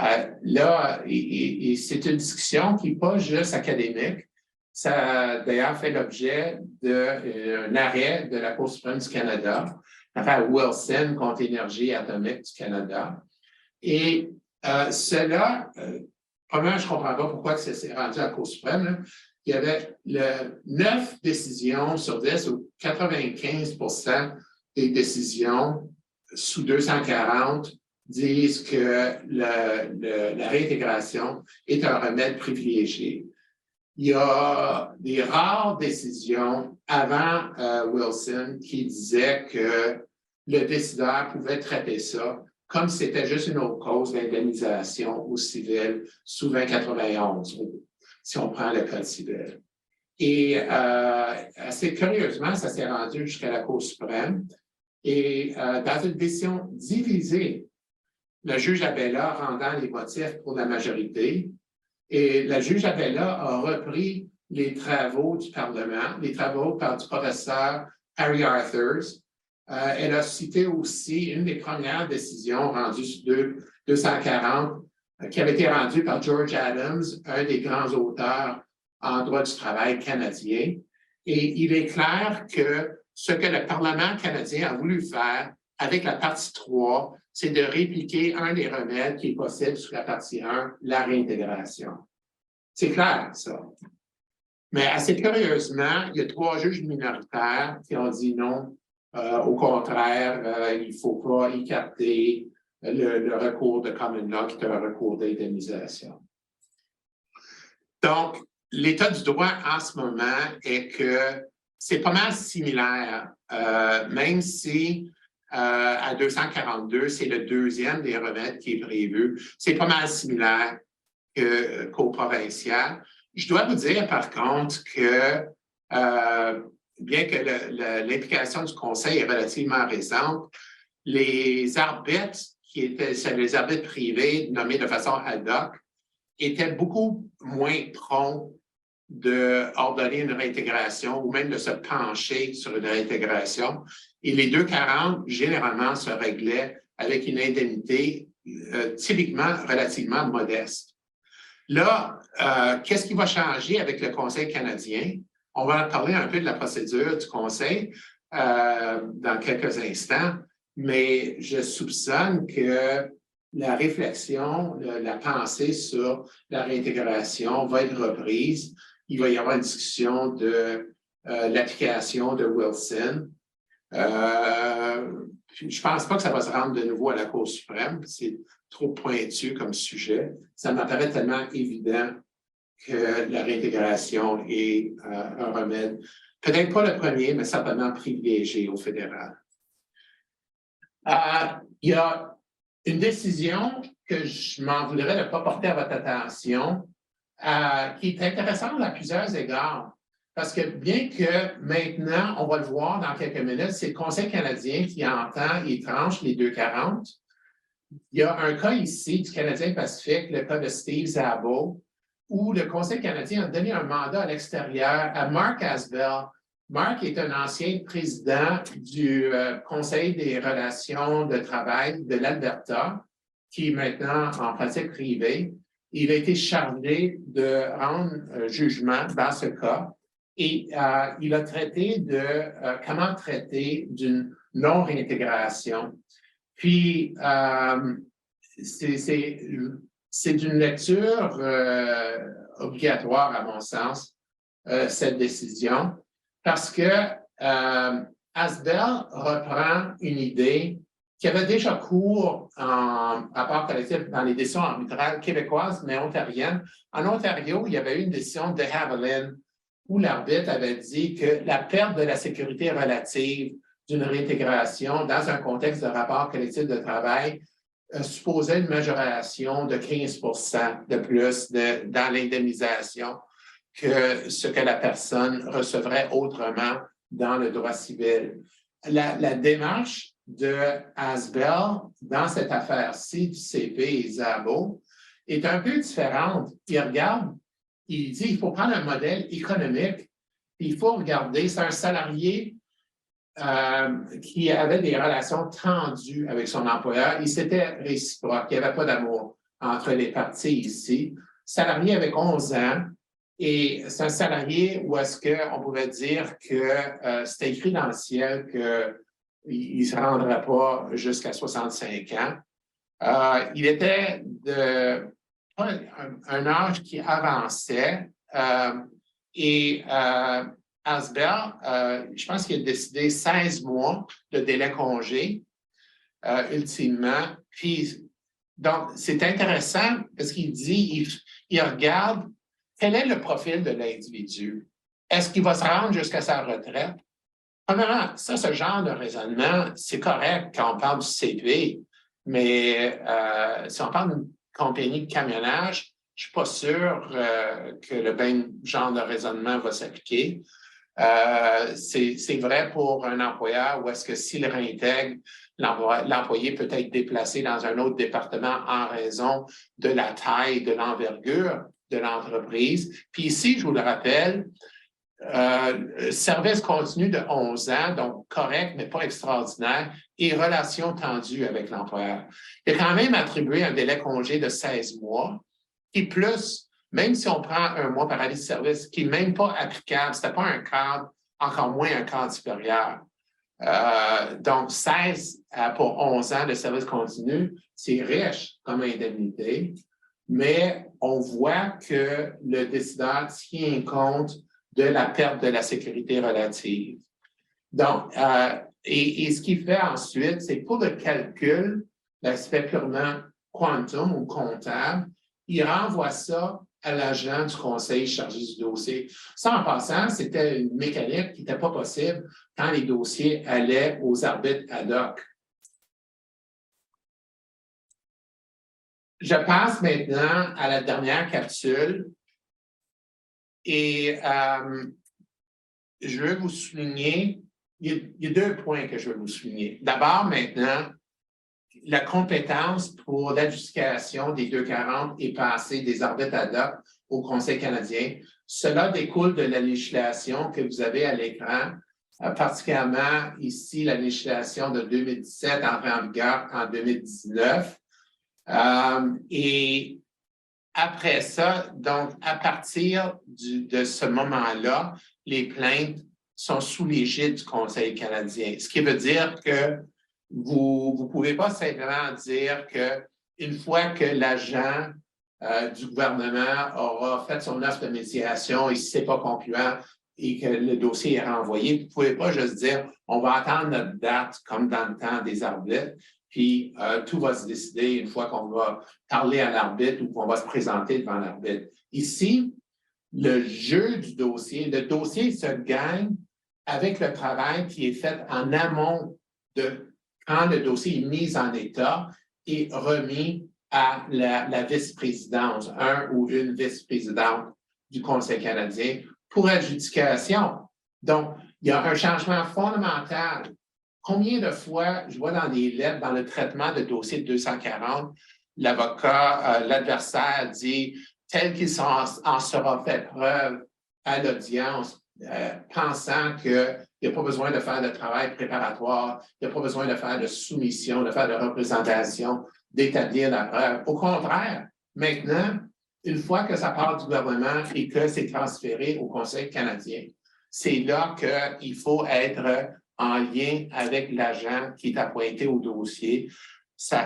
là, c'est une discussion qui n'est pas juste académique. Ça a d'ailleurs fait l'objet d'un arrêt de la Cour suprême du Canada, l'affaire Wilson contre Énergie atomique du Canada. Et cela, premièrement, je ne comprends pas pourquoi ça s'est rendu à la Cour suprême. Là. Il y avait 9 décisions sur 10, ou 95% des décisions sous 240 disent que la réintégration est un remède privilégié. Il y a des rares décisions avant Wilson qui disaient que le décideur pouvait traiter ça comme si c'était juste une autre cause d'indemnisation au civil sous 2091, si on prend le code civil. Et assez curieusement, ça s'est rendu jusqu'à la Cour suprême. Et dans une décision divisée, le juge Abella rendant les motifs pour la majorité, et la juge Abella a repris les travaux du Parlement, les travaux du professeur Harry Arthurs. Elle a cité aussi une des premières décisions rendues sur 240 qui avait été rendue par George Adams, un des grands auteurs en droit du travail canadien. Et il est clair que ce que le Parlement canadien a voulu faire avec la partie 3, c'est de répliquer un des remèdes qui est possible sur la partie 1, la réintégration. C'est clair, ça. Mais assez curieusement, il y a 3 juges minoritaires qui ont dit non. Au contraire, il ne faut pas écarter le recours de common law qui est un recours d'indemnisation. Donc, l'état du droit en ce moment est que c'est pas mal similaire, même si à 242, c'est le deuxième des remèdes qui est prévu. C'est pas mal similaire qu'au provincial. Je dois vous dire, par contre, que bien que l'implication du Conseil est relativement récente, les arbitres qui étaient les arbitres privés nommés de façon ad hoc étaient beaucoup moins prompts d'ordonner une réintégration ou même de se pencher sur une réintégration. Et les 240, généralement, se réglaient avec une indemnité typiquement relativement modeste. Là, qu'est-ce qui va changer avec le Conseil canadien? On va parler un peu de la procédure du Conseil dans quelques instants, mais je soupçonne que la réflexion, la pensée sur la réintégration va être reprise. Il va y avoir une discussion de l'application de Wilson. Je ne pense pas que ça va se rendre de nouveau à la Cour suprême. C'est trop pointu comme sujet. Ça m'apparaît tellement évident que la réintégration est un remède, peut-être pas le premier, mais certainement privilégié au fédéral. Il y a une décision que je m'en voudrais de ne pas porter à votre attention, qui est intéressante à plusieurs égards. Parce que bien que maintenant, on va le voir dans quelques minutes, c'est le Conseil canadien qui entend et tranche les 240. Il y a un cas ici du Canadien Pacifique, le cas de Steve Szabo, où le Conseil canadien a donné un mandat à l'extérieur à Mark Asbell. Mark est un ancien président du Conseil des relations de travail de l'Alberta, qui est maintenant en pratique privée. Il a été chargé de rendre un jugement dans ce cas et il a traité de comment traiter d'une non-réintégration. Puis, c'est d'une lecture obligatoire, à mon sens, cette décision, parce que Asbell reprend une idée qui avait déjà cours en rapport collectif dans les décisions arbitrales québécoises, mais ontariennes. En Ontario, il y avait eu une décision de Haviland où l'arbitre avait dit que la perte de la sécurité relative d'une réintégration dans un contexte de rapport collectif de travail supposait une majoration de 15 de plus dans l'indemnisation que ce que la personne recevrait autrement dans le droit civil. La démarche de Asbell dans cette affaire-ci du CP et Szabo est un peu différente. Il regarde, il dit qu'il faut prendre un modèle économique, il faut regarder, c'est un salarié qui avait des relations tendues avec son employeur. Il s'était réciproque, il n'y avait pas d'amour entre les parties ici. Salarié avec 11 ans, et c'est un salarié où est-ce qu'on pouvait dire que c'était écrit dans le ciel qu'il ne se rendrait pas jusqu'à 65 ans. Il était de un âge qui avançait et Asbell, je pense qu'il a décidé 16 mois de délai congé. ultimement. Puis, donc, c'est intéressant parce qu'il dit, il regarde quel est le profil de l'individu. Est-ce qu'il va se rendre jusqu'à sa retraite? Premièrement, ça, ce genre de raisonnement, c'est correct quand on parle du CP, mais si on parle d'une compagnie de camionnage, je ne suis pas sûr que le même genre de raisonnement va s'appliquer. C'est vrai pour un employeur où est-ce que s'il réintègre, l'employé peut être déplacé dans un autre département en raison de la taille, de l'envergure de l'entreprise. Puis ici, je vous le rappelle, service continu de 11 ans, donc correct, mais pas extraordinaire, et relation tendue avec l'employeur. Il a quand même attribué un délai congé de 16 mois, et plus, même si on prend un mois par année de service, qui n'est même pas applicable, ce n'était pas un cadre, encore moins un cadre supérieur. Donc, 16 pour 11 ans de service continu, c'est riche comme indemnité, mais on voit que le décideur tient compte de la perte de la sécurité relative. Donc, et ce qu'il fait ensuite, c'est pour le calcul, l'aspect purement quantum ou comptable, il renvoie ça à l'agent du conseil chargé du dossier. Ça, en passant, c'était une mécanique qui n'était pas possible quand les dossiers allaient aux arbitres ad hoc. Je passe maintenant à la dernière capsule et je veux vous souligner, il y a 2 points que je veux vous souligner. D'abord, maintenant, la compétence pour l'adjudication des 240 est passée des arbitres ad hoc au Conseil canadien. Cela découle de la législation que vous avez à l'écran, particulièrement ici la législation de 2017 entrée en vigueur en 2019. Et après ça, donc, à partir de ce moment-là, les plaintes sont sous l'égide du Conseil canadien. Ce qui veut dire que vous ne pouvez pas simplement dire qu'une fois que l'agent du gouvernement aura fait son offre de médiation et si ce n'est pas concluant et que le dossier est renvoyé, vous ne pouvez pas juste dire on va attendre notre date comme dans le temps des arbitres, puis tout va se décider une fois qu'on va parler à l'arbitre ou qu'on va se présenter devant l'arbitre. Ici, le jeu du dossier, le dossier se gagne avec le travail qui est fait en amont de quand le dossier est mis en état et remis à la vice-présidence, un ou une vice-présidente du Conseil canadien pour adjudication. Donc, il y a un changement fondamental. Combien de fois, je vois dans des lettres, dans le traitement de dossier de 240, l'avocat, l'adversaire dit tel qu'il en sera fait preuve à l'audience, pensant qu'il n'y a pas besoin de faire de travail préparatoire, il n'y a pas besoin de faire de soumission, de faire de représentation, d'établir la preuve. Au contraire, maintenant, une fois que ça part du gouvernement et que c'est transféré au Conseil canadien, c'est là qu'il faut être en lien avec l'agent qui est appointé au dossier.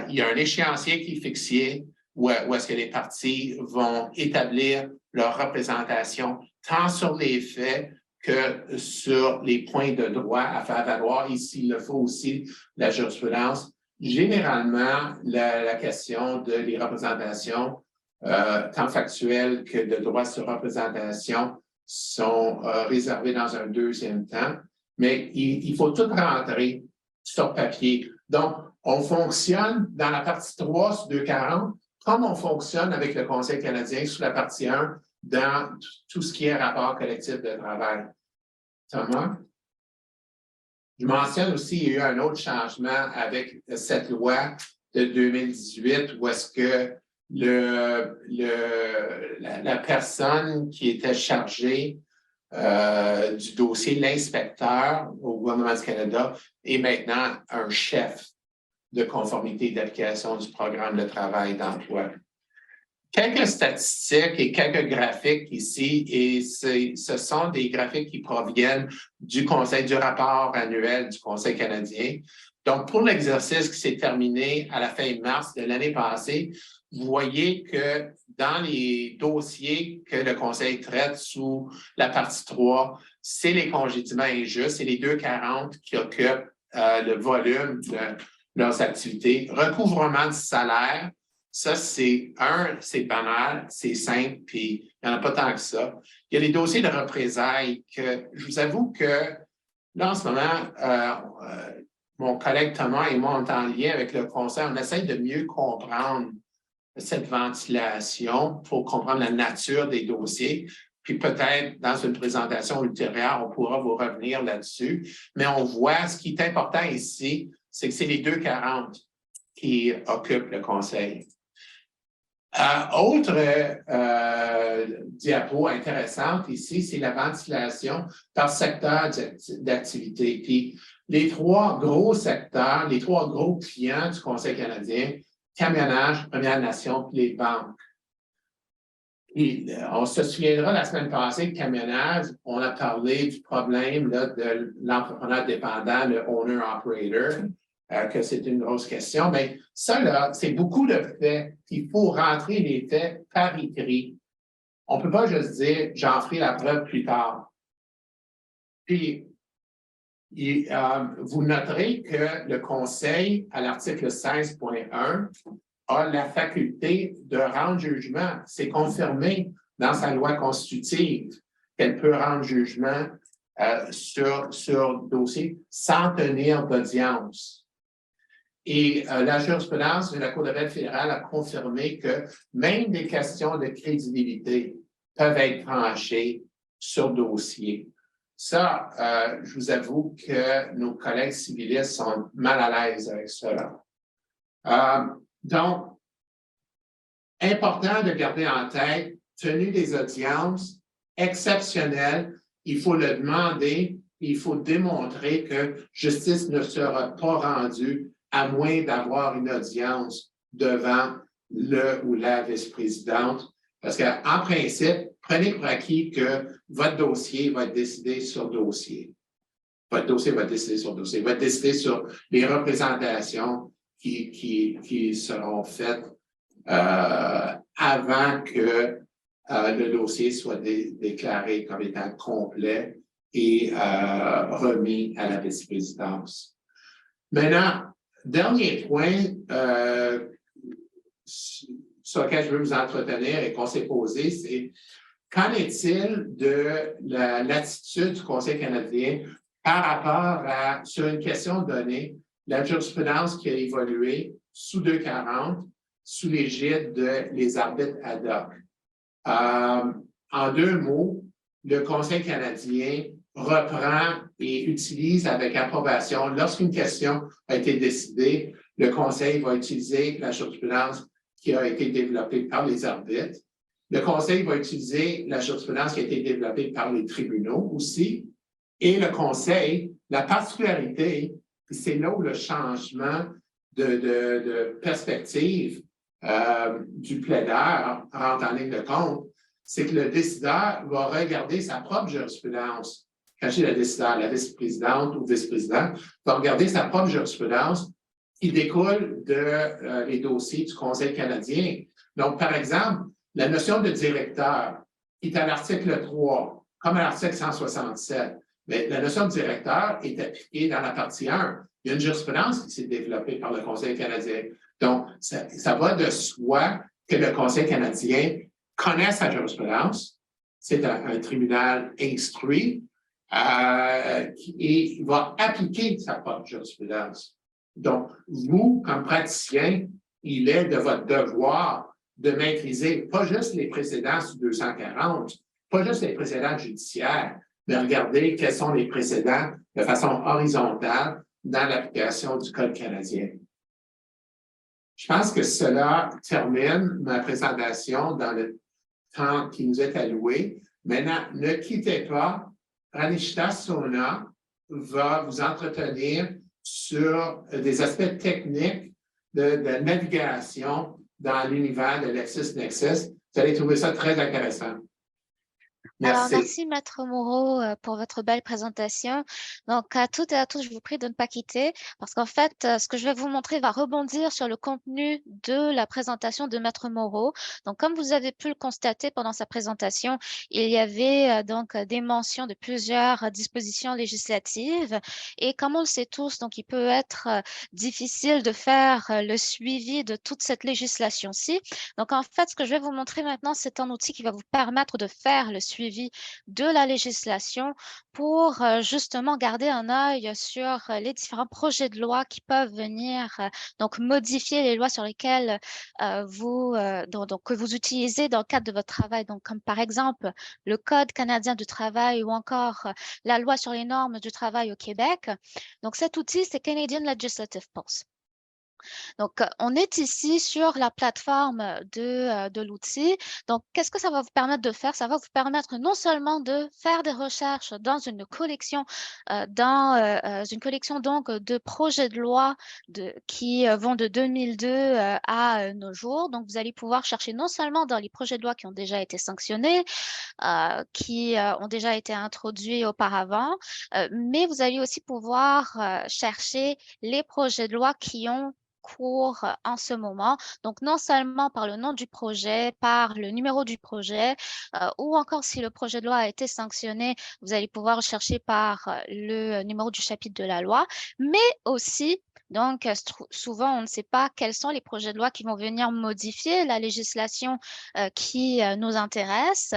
Il y a un échéancier qui est fixé où est-ce que les parties vont établir leur représentation tant sur les faits que sur les points de droit à faire valoir. Ici, il le faut aussi la jurisprudence. Généralement, la question de les représentations, tant factuelles que de droit sur représentation, sont réservées dans un deuxième temps, mais il faut tout rentrer sur papier. Donc, on fonctionne dans la partie 3 sur 240, comme on fonctionne avec le Conseil canadien sous la partie 1 dans tout ce qui est rapport collectif de travail. Thomas? Je mentionne aussi qu'il y a eu un autre changement avec cette loi de 2018 où est-ce que la personne qui était chargée du dossier, l'inspecteur au gouvernement du Canada, est maintenant un chef de conformité d'application du programme de travail d'emploi. Quelques statistiques et quelques graphiques ici, et ce sont des graphiques qui proviennent du rapport annuel du Conseil canadien. Donc, pour l'exercice qui s'est terminé à la fin mars de l'année passée, vous voyez que dans les dossiers que le Conseil traite sous la partie 3, c'est les congédiements injustes, c'est les 240 qui occupent le volume, leurs activités. Recouvrement du salaire, ça, c'est banal, c'est simple, puis il n'y en a pas tant que ça. Il y a les dossiers de représailles que je vous avoue que là, en ce moment, mon collègue Thomas et moi, on est en lien avec le conseil. On essaie de mieux comprendre cette ventilation pour comprendre la nature des dossiers. Puis peut-être dans une présentation ultérieure, on pourra vous revenir là-dessus. Mais on voit, ce qui est important ici, c'est que c'est les 240 qui occupent le conseil. Autre diapo intéressante ici, c'est la ventilation par secteur d'activité. Puis les 3 gros secteurs, les 3 gros clients du Conseil canadien, camionnage, Première Nation, puis les banques. Et on se souviendra la semaine passée, le camionnage, on a parlé du problème là, de l'entrepreneur dépendant, le owner-operator, que c'est une grosse question. Mais ça, là, c'est beaucoup de faits. Il faut rentrer les faits par écrit. On ne peut pas juste dire, j'en ferai la preuve plus tard. Puis, vous noterez que le Conseil, à l'article 16.1, a la faculté de rendre jugement. C'est confirmé dans sa loi constitutive qu'elle peut rendre jugement sur dossier sans tenir d'audience. Et la jurisprudence de la Cour d'appel fédérale a confirmé que même des questions de crédibilité peuvent être tranchées sur dossier. Ça, je vous avoue que nos collègues civilistes sont mal à l'aise avec cela. Donc, important de garder en tête, tenue des audiences exceptionnelles, il faut le demander, il faut démontrer que justice ne sera pas rendue à moins d'avoir une audience devant le ou la vice-présidente. Parce qu'en principe, prenez pour acquis que votre dossier va être décidé sur dossier. Votre dossier va être décidé sur dossier. Il va être décidé sur les représentations qui seront faites avant que le dossier soit déclaré comme étant complet et remis à la vice-présidence. Maintenant, dernier point sur lequel je veux vous entretenir et qu'on s'est posé, c'est qu'en est-il de l'attitude du Conseil canadien par rapport à, sur une question donnée, la jurisprudence qui a évolué sous 240, sous l'égide de les arbitres ad hoc. En 2 mots, le Conseil canadien reprend et utilise avec approbation, lorsqu'une question a été décidée, le Conseil va utiliser la jurisprudence qui a été développée par les arbitres. Le Conseil va utiliser la jurisprudence qui a été développée par les tribunaux aussi. Et le Conseil, la particularité, c'est là où le changement de perspective du plaideur rentre en ligne de compte, c'est que le décideur va regarder sa propre jurisprudence. Quand je dis le décideur, la vice-présidente ou vice-président, va regarder sa propre jurisprudence qui découle les dossiers du Conseil canadien. Donc, par exemple, la notion de directeur qui est à l'article 3, comme à l'article 167, mais la notion de directeur est appliquée dans la partie 1. Il y a une jurisprudence qui s'est développée par le Conseil canadien. Donc, ça va de soi que le Conseil canadien connaît sa jurisprudence. C'est un tribunal instruit et va appliquer sa propre jurisprudence. Donc, vous, comme praticien, il est de votre devoir de maîtriser pas juste les précédents sous 240, pas juste les précédents judiciaires, mais regarder quels sont les précédents de façon horizontale dans l'application du Code canadien. Je pense que cela termine ma présentation dans le temps qui nous est alloué. Maintenant, ne quittez pas. Pranishita Sona va vous entretenir sur des aspects techniques de navigation dans l'univers de LexisNexis. Vous allez trouver ça très intéressant. Alors, Merci. merci, Maître Moreau, pour votre belle présentation. Donc, à toutes et à tous, je vous prie de ne pas quitter parce qu'en fait, ce que je vais vous montrer va rebondir sur le contenu de la présentation de Maître Moreau. Donc, comme vous avez pu le constater pendant sa présentation, il y avait donc des mentions de plusieurs dispositions législatives et comme on le sait tous, donc il peut être difficile de faire le suivi de toute cette législation-ci. Donc, en fait, ce que je vais vous montrer maintenant, c'est un outil qui va vous permettre de faire le suivi de la législation pour justement garder un œil sur les différents projets de loi qui peuvent venir donc modifier les lois sur lesquelles que vous utilisez dans le cadre de votre travail. Donc, comme par exemple le Code canadien du travail ou encore la loi sur les normes du travail au Québec. Donc, cet outil, c'est Canadian Legislative Pulse. Donc, on est ici sur la plateforme de l'outil. Donc, qu'est-ce que ça va vous permettre de faire? Ça va vous permettre non seulement de faire des recherches dans une collection, une collection donc de projets de loi qui vont de 2002 à nos jours. Donc, vous allez pouvoir chercher non seulement dans les projets de loi qui ont déjà été sanctionnés, qui ont déjà été introduits auparavant, mais vous allez aussi pouvoir chercher les projets de loi qui ont cours en ce moment. Donc, non seulement par le nom du projet, par le numéro du projet, ou encore si le projet de loi a été sanctionné, vous allez pouvoir chercher par le numéro du chapitre de la loi, mais aussi, donc, souvent, on ne sait pas quels sont les projets de loi qui vont venir modifier la législation qui nous intéresse,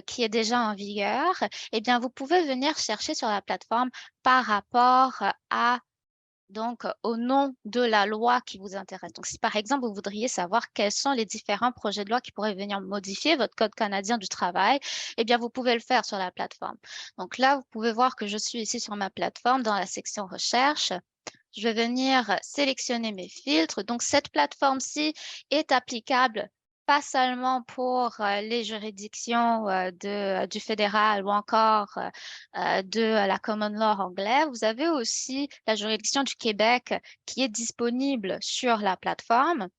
qui est déjà en vigueur. Eh bien, vous pouvez venir chercher sur la plateforme par rapport au nom de la loi qui vous intéresse. Donc, si par exemple, vous voudriez savoir quels sont les différents projets de loi qui pourraient venir modifier votre Code canadien du travail, eh bien, vous pouvez le faire sur la plateforme. Donc là, vous pouvez voir que je suis ici sur ma plateforme dans la section recherche. Je vais venir sélectionner mes filtres. Donc, cette plateforme-ci est applicable pas seulement pour les juridictions du fédéral ou encore de la common law anglaise. Vous avez aussi la juridiction du Québec qui est disponible sur la plateforme.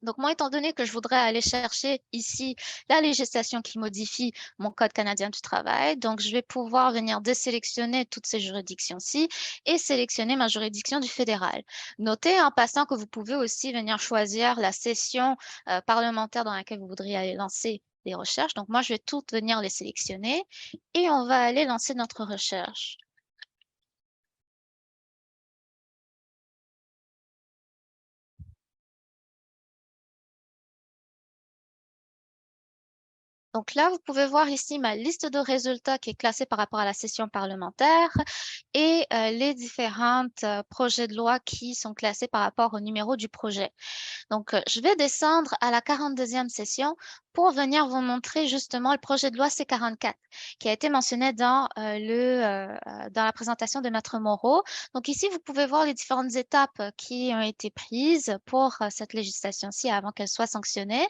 Donc, moi, étant donné que je voudrais aller chercher ici la législation qui modifie mon Code canadien du travail, donc je vais pouvoir venir désélectionner toutes ces juridictions-ci et sélectionner ma juridiction du fédéral. Notez en passant que vous pouvez aussi venir choisir la session parlementaire dans laquelle vous voudriez aller lancer les recherches. Donc, moi, je vais toutes venir les sélectionner et on va aller lancer notre recherche. Donc là, vous pouvez voir ici ma liste de résultats qui est classée par rapport à la session parlementaire et les différents projets de loi qui sont classés par rapport au numéro du projet. Donc, je vais descendre à la 42e session pour venir vous montrer justement le projet de loi C44 qui a été mentionné dans la présentation de Maître Moreau. Donc, ici, vous pouvez voir les différentes étapes qui ont été prises pour cette législation-ci avant qu'elle soit sanctionnée.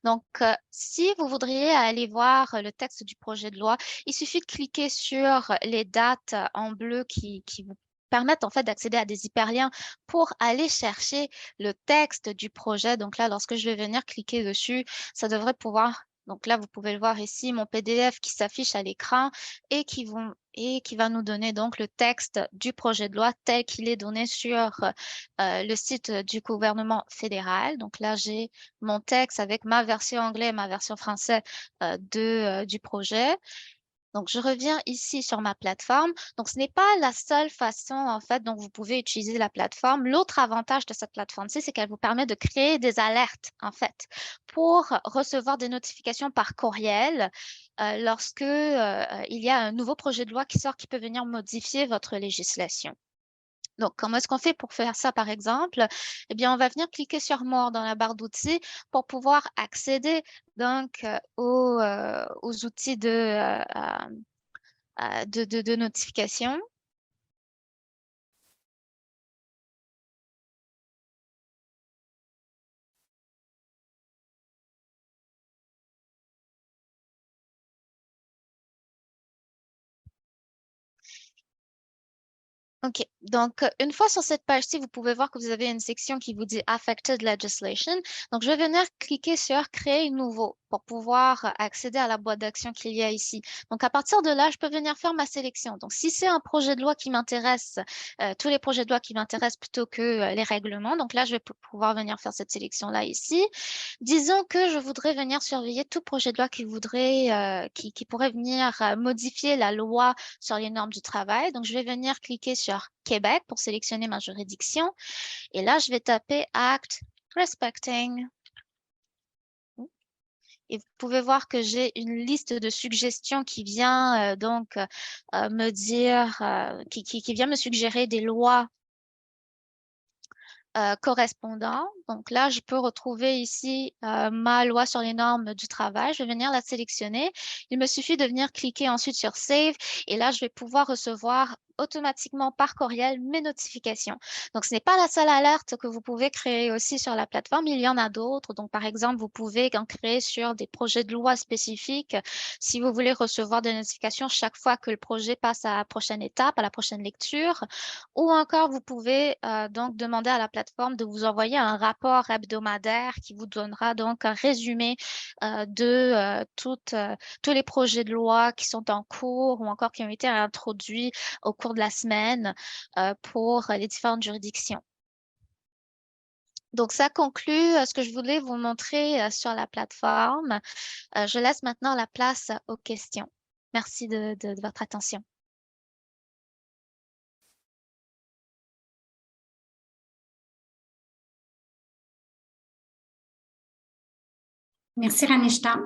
Donc, si vous voudriez aller voir le texte du projet de loi, il suffit de cliquer sur les dates en bleu qui vous permettent en fait d'accéder à des hyperliens pour aller chercher le texte du projet. Donc là, lorsque je vais venir cliquer dessus, ça devrait pouvoir. Donc là, vous pouvez le voir ici, mon PDF qui s'affiche à l'écran et qui va nous donner donc le texte du projet de loi tel qu'il est donné sur le site du gouvernement fédéral. Donc là, j'ai mon texte avec ma version anglaise et ma version française du projet. Donc, je reviens ici sur ma plateforme. Donc, ce n'est pas la seule façon, en fait, dont vous pouvez utiliser la plateforme. L'autre avantage de cette plateforme-ci, c'est qu'elle vous permet de créer des alertes, en fait, pour recevoir des notifications par courriel lorsque il y a un nouveau projet de loi qui sort qui peut venir modifier votre législation. Donc, comment est-ce qu'on fait pour faire ça, par exemple? Eh bien, on va venir cliquer sur More dans la barre d'outils pour pouvoir accéder donc aux outils de notification. OK. Donc, une fois sur cette page-ci, vous pouvez voir que vous avez une section qui vous dit Affected Legislation. Donc, je vais venir cliquer sur Créer nouveau pour pouvoir accéder à la boîte d'action qu'il y a ici. Donc, à partir de là, je peux venir faire ma sélection. Donc, si c'est un projet de loi qui m'intéresse, tous les projets de loi qui m'intéressent plutôt que les règlements, donc là, je vais pouvoir venir faire cette sélection-là ici. Disons que je voudrais venir surveiller tout projet de loi qui pourrait venir modifier la loi sur les normes du travail. Donc, je vais venir cliquer sur Québec pour sélectionner ma juridiction. Et là, je vais taper Act Respecting. Et vous pouvez voir que j'ai une liste de suggestions qui vient me dire, qui vient me suggérer des lois correspondant. Donc là, je peux retrouver ici ma loi sur les normes du travail. Je vais venir la sélectionner. Il me suffit de venir cliquer ensuite sur Save. Et là, je vais pouvoir recevoir automatiquement par courriel mes notifications. Donc, ce n'est pas la seule alerte que vous pouvez créer aussi sur la plateforme. Il y en a d'autres. Donc, par exemple, vous pouvez en créer sur des projets de loi spécifiques si vous voulez recevoir des notifications chaque fois que le projet passe à la prochaine étape, à la prochaine lecture. Ou encore, vous pouvez donc demander à la plateforme de vous envoyer un rapport hebdomadaire qui vous donnera donc un résumé de tous les projets de loi qui sont en cours ou encore qui ont été introduits au cours de la semaine pour les différentes juridictions. Donc, ça conclut ce que je voulais vous montrer sur la plateforme. Je laisse maintenant la place aux questions. Merci de votre attention. Merci, Ranishta.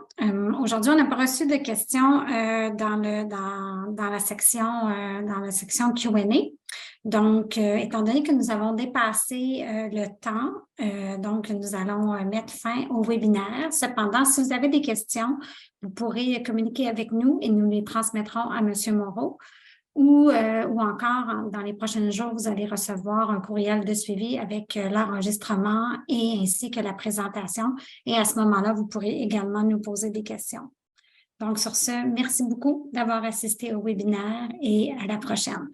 Aujourd'hui, on n'a pas reçu de questions dans la section Q&A. Donc, étant donné que nous avons dépassé le temps, donc nous allons mettre fin au webinaire. Cependant, si vous avez des questions, vous pourrez communiquer avec nous et nous les transmettrons à M. Moreau. Ou encore, dans les prochains jours, vous allez recevoir un courriel de suivi avec l'enregistrement et ainsi que la présentation. Et à ce moment-là, vous pourrez également nous poser des questions. Donc, sur ce, merci beaucoup d'avoir assisté au webinaire et à la prochaine.